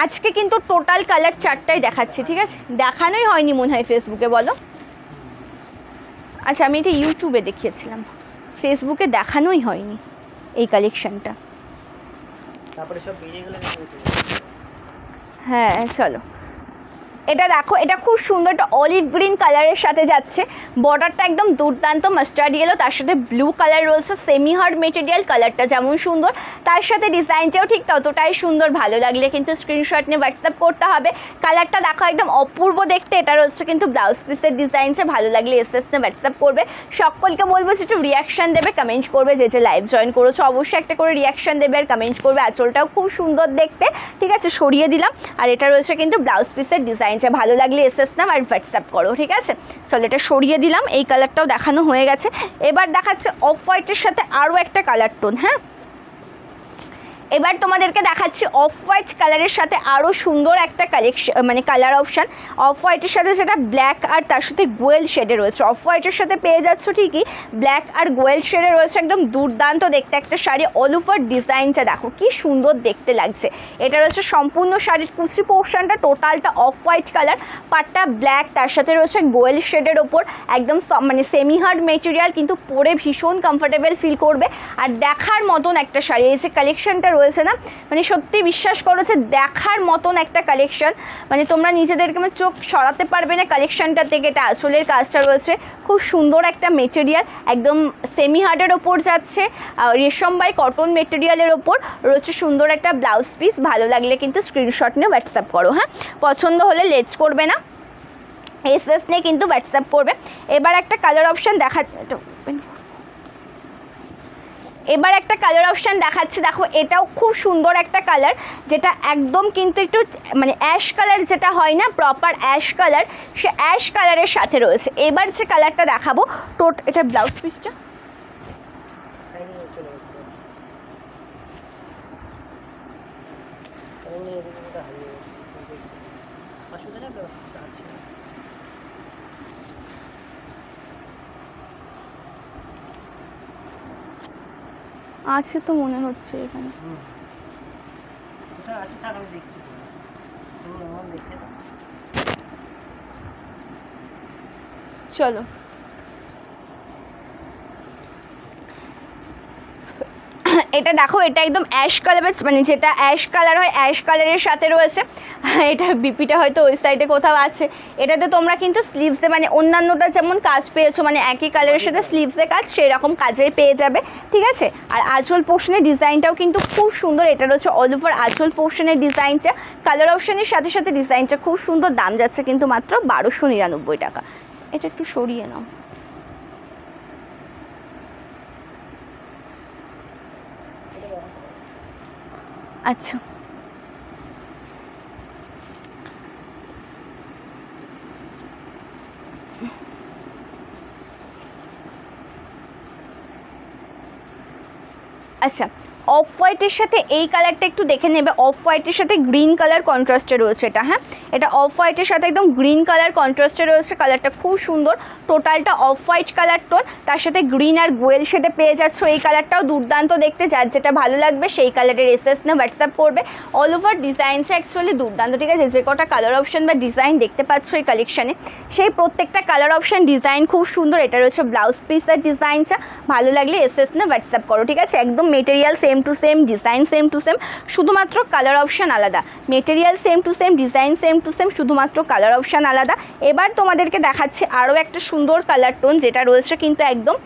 Speaker 1: আজকে কিন্তু টোটাল কালার 4টাই দেখাচ্ছি, ঠিক আছে। দেখানোই হয়নি মনে হয় ফেসবুকে, বলো। আচ্ছা, আমি এটা ইউটিউবে দেখিয়েছিলাম, ফেসবুকে দেখানোই হয়নি এই কালেকশনটা।
Speaker 2: তারপরে সব বেরিয়ে গেল।
Speaker 1: হ্যাঁ, চলো এটা দেখো, এটা খুব সুন্দর, একটা অলিভ গ্রিন কালারের সাথে যাচ্ছে। বর্ডারটা একদম দুর্দান্ত মাস্টার্ড ইয়েলো, তার সাথে ব্লু কালার রয়েছে, সেমি হার্ড মেটেরিয়াল। কালারটা যেমন সুন্দর তার সাথে ডিজাইনটাও ঠিক ততটাই সুন্দর। ভালো লাগলে কিন্তু স্ক্রিনশট নিয়ে হোয়াটসঅ্যাপ করতে হবে। কালারটা দেখো একদম অপূর্ব দেখতে। এটা রয়েছে কিন্তু ব্লাউজ পিসের ডিজাইনটা, ভালো লাগলে এসএস নিয়ে হোয়াটসঅ্যাপ করবে। সকলকে বলবো যে একটু রিয়াকশান দেবে, কমেন্ট করবে। যে লাইভ জয়েন করেছো অবশ্যই একটা করে রিয়াকশান দেবে আর কমেন্ট করবে। আঁচলটাও খুব সুন্দর দেখতে, ঠিক আছে, সরিয়ে দিলাম। আর এটা রয়েছে কিন্তু ব্লাউজ পিসের ডিজাইন, ভালো লাগলে এসএস নাম আর হোয়াটসঅ্যাপ করো, ঠিক আছে। চলো এটা সরিয়ে দিলাম, এই কালারটাও দেখানো হয়ে গেছে। এবার দেখাচ্ছে অফ হোয়াইটের সাথে আরও একটা কালার টোন। হ্যাঁ, এবার তোমাদেরকে দেখাচ্ছি অফ হোয়াইট কালারের সাথে আরও সুন্দর একটা কালেকশন, মানে কালার অপশান। অফ হোয়াইটের সাথে সেটা ব্ল্যাক আর তার সাথে গোয়েল শেডে রয়েছে। অফ হোয়াইটের সাথে পেয়ে যাচ্ছ ঠিকই ব্ল্যাক আর গোয়েল শেডে রয়েছে, একদম দুর্দান্ত দেখতে একটা শাড়ি। অল ওভার ডিজাইনটা দেখো কি সুন্দর দেখতে লাগছে। এটা রয়েছে সম্পূর্ণ শাড়ির কুচি পোর্শনটা, টোটালটা অফ হোয়াইট কালার, পাটটা ব্ল্যাক, তার সাথে রয়েছে গোয়েল শেডের ওপর, একদম মানে সেমি হার্ড মেটেরিয়াল, কিন্তু পরে ভীষণ কমফোর্টেবল ফিল করবে। আর দেখার মতন একটা শাড়ি, এই যে কালেকশনটা রয়েছে না, মানে সত্যি বিশ্বাস করো যে দেখার মতন একটা কালেকশন, মানে তোমরা নিজেদেরকে মানে চোখ সরাতে পারবে না কালেকশনটা থেকে। এটা আঁচলের কাজটা রয়েছে, খুব সুন্দর একটা মেটেরিয়াল, একদম সেমি হার্ডের ওপর যাচ্ছে, রেশম বাই কটন মেটেরিয়ালের ওপর রয়েছে সুন্দর একটা ব্লাউজ পিস। ভালো লাগলে কিন্তু স্ক্রিনশট নিয়ে হোয়াটসঅ্যাপ করো, হ্যাঁ, পছন্দ হলে লেট করবে না, এসএস নিয়ে কিন্তু হোয়াটসঅ্যাপ করবে। এবার একটা কালার অপশান দেখাচ্ছি, দেখো এটাও খুব সুন্দর একটা কালার, যেটা একদম কিন্তু একটু মানে অ্যাশ কালার যেটা হয় না, প্রপার অ্যাশ কালার, সে অ্যাশ কালারের সাথে রয়েছে। এবার যে কালারটা দেখাবো এটা ব্লাউজ পিসটা আছে তো মনে হচ্ছে এখানে। চলো এটা দেখো, এটা একদম অ্যাশ কালার, মানে যেটা অ্যাশ কালার হয় অ্যাশ কালারের সাথে রয়েছে। এটা বিপিটা হয়তো ওই সাইডে কোথাও আছে। এটাতে তোমরা কিন্তু স্লিভসে মানে অন্যান্যটা যেমন কাজ পেয়েছো, মানে একই কালারের সাথে স্লিভসে কাজ, সেই রকম কাজেই পেয়ে যাবে, ঠিক আছে। আর আঁচল পোর্শনের ডিজাইনটাও কিন্তু খুব সুন্দর, এটা রয়েছে অল ওভার আঁচল পোর্শনের ডিজাইনটা, কালার অপশনের সাথে সাথে ডিজাইনটা খুব সুন্দর। দাম যাচ্ছে কিন্তু মাত্র 1299 টাকা। এটা একটু সরিয়ে নাও। আচ্ছা, আচ্ছা অফ হোয়াইটের সাথে এই কালারটা একটু দেখে নেবে। অফ হোয়াইটের সাথে গ্রিন কালার কন্ট্রাস্টে রয়েছে এটা, হ্যাঁ, এটা অফ হোয়াইটের সাথে একদম গ্রিন কালার কন্ট্রাস্টে রয়েছে। কালারটা খুব সুন্দর, টোটালটা অফ হোয়াইট কালার টোন, তার সাথে গ্রিন আর গোয়েল শেডে পেয়ে যাচ্ছ। এই কালারটাও দুর্দান্ত দেখতে, যার যেটা ভালো লাগবে সেই কালারের এসএস না হোয়াটসঅ্যাপ করবে। অল ওভার ডিজাইনটা অ্যাকচুয়ালি দুর্দান্ত, ঠিক আছে। যে কটা কালার অপশান বা ডিজাইন দেখতে পাচ্ছ এই কালেকশানে, সেই প্রত্যেকটা কালার অপশান ডিজাইন খুব সুন্দর। এটা রয়েছে ব্লাউজ পিসের ডিজাইনটা, ভালো লাগলে এসএস না হোয়াটসঅ্যাপ করো, ঠিক আছে। একদম material same to same, design same to same, শুধুমাত্র কালার অপশান আলাদা। Material same to same, design same to same, শুধুমাত্র কালার অপশান আলাদা। এবার তোমাদেরকে দেখাচ্ছি আরও একটা সুন্দর কালার টোন, যেটা রয়েছে কিন্তু একদম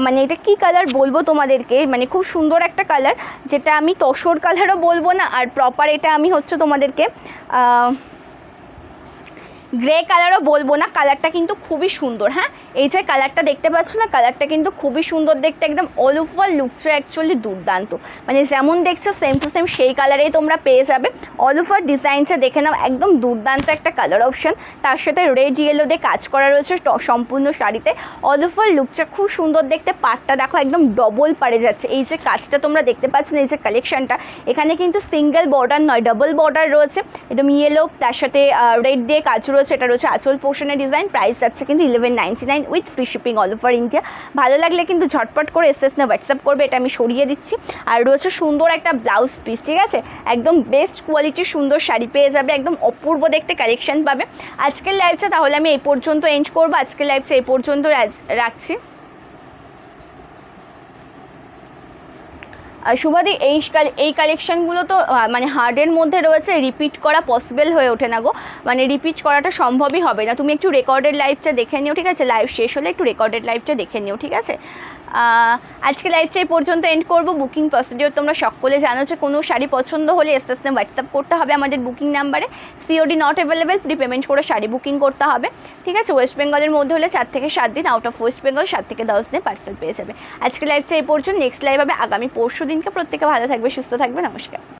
Speaker 1: মানে এটা কি কালার বলবো তোমাদেরকে, মানে খুব সুন্দর একটা কালার, যেটা আমি তসর কালারও বলবো না, আর প্রপার এটা আমি হচ্ছে তোমাদেরকে গ্রে কালারও বলবো না। কালারটা কিন্তু খুবই সুন্দর, হ্যাঁ, এই যে কালারটা দেখতে পাচ্ছ না, কালারটা কিন্তু খুবই সুন্দর দেখতে, একদম অল ওভার লুকসটা অ্যাকচুয়ালি দুর্দান্ত, মানে যেমন দেখছো সেম টু সেম সেই কালারেই তোমরা পেয়ে যাবে। অল ওভার ডিজাইনটা দেখে নাও, একদম দুর্দান্ত একটা কালার অপশান, তার সাথে রেড ইয়েলো দিয়ে কাজ করা রয়েছে সম্পূর্ণ শাড়িতে। অল ওভার লুকটা খুব সুন্দর দেখতে, পাটটা দেখো একদম ডবল পাড়ে যাচ্ছে। এই যে কাজটা তোমরা দেখতে পাচ্ছ না, এই যে কালেকশনটা, এখানে কিন্তু সিঙ্গেল বর্ডার নয়, ডাবল বর্ডার রয়েছে, একদম ইয়েলো তার সাথে রেড দিয়ে কাজ রয়েছে। এটা রয়েছে আঁচল পোর্শনের ডিজাইন, প্রাইস যাচ্ছে কিন্তু 1199 with free shipping all over India. ভালো লাগলে কিন্তু ঝটপট করে এসএস না হোয়াটসঅ্যাপ করবে, এটা আমি সরিয়ে দিচ্ছি। আর রয়েছে সুন্দর একটা ব্লাউজ পিস, ঠিক আছে, একদম বেস্ট কোয়ালিটির সুন্দর শাড়ি পেয়ে যাবে, একদম অপূর্ব দেখতে কালেকশন পাবে। আজকের লাইভটা তাহলে আমি এই পর্যন্ত এন্ড করবো, আজকের লাইভটা এই পর্যন্ত রাখছি। শুভাদি এই কালেকশানগুলো তো মানে হার্ডের মধ্যে রয়েছে, রিপিট করা পসিবল হয়ে ওঠে না গো, মানে রিপিট করাটা সম্ভবই হবে না। তুমি একটু রেকর্ডেড লাইভটা দেখে নিও, ঠিক আছে, লাইভ শেষ হলে একটু রেকর্ডেড লাইভটা দেখে নিও, ঠিক আছে। আজকে লাইভটা এই পর্যন্ত এন্ড করবো। বুকিং প্রসিডিওর তোমরা সকলে জানো, যে কোনো শাড়ি পছন্দ হলে এসএস না হোয়াটসঅ্যাপ করতে হবে আমাদের বুকিং নাম্বারে। COD not available, pre payment করে শাড়ি বুকিং করতে হবে, ঠিক আছে। ওয়েস্ট বেঙ্গলের মধ্যে হলে 4 থেকে 7 দিন, আউট অফ ওয়েস্ট বেঙ্গল 7 থেকে 10 দিনে পার্সেল পেয়ে যাবে। আজকে লাইভটা এই পর্যন্ত, নেক্সট লাইভ হবে আগামী পরশু দিনকে। প্রত্যেকে ভালো থাকবে, সুস্থ থাকবে, নমস্কার।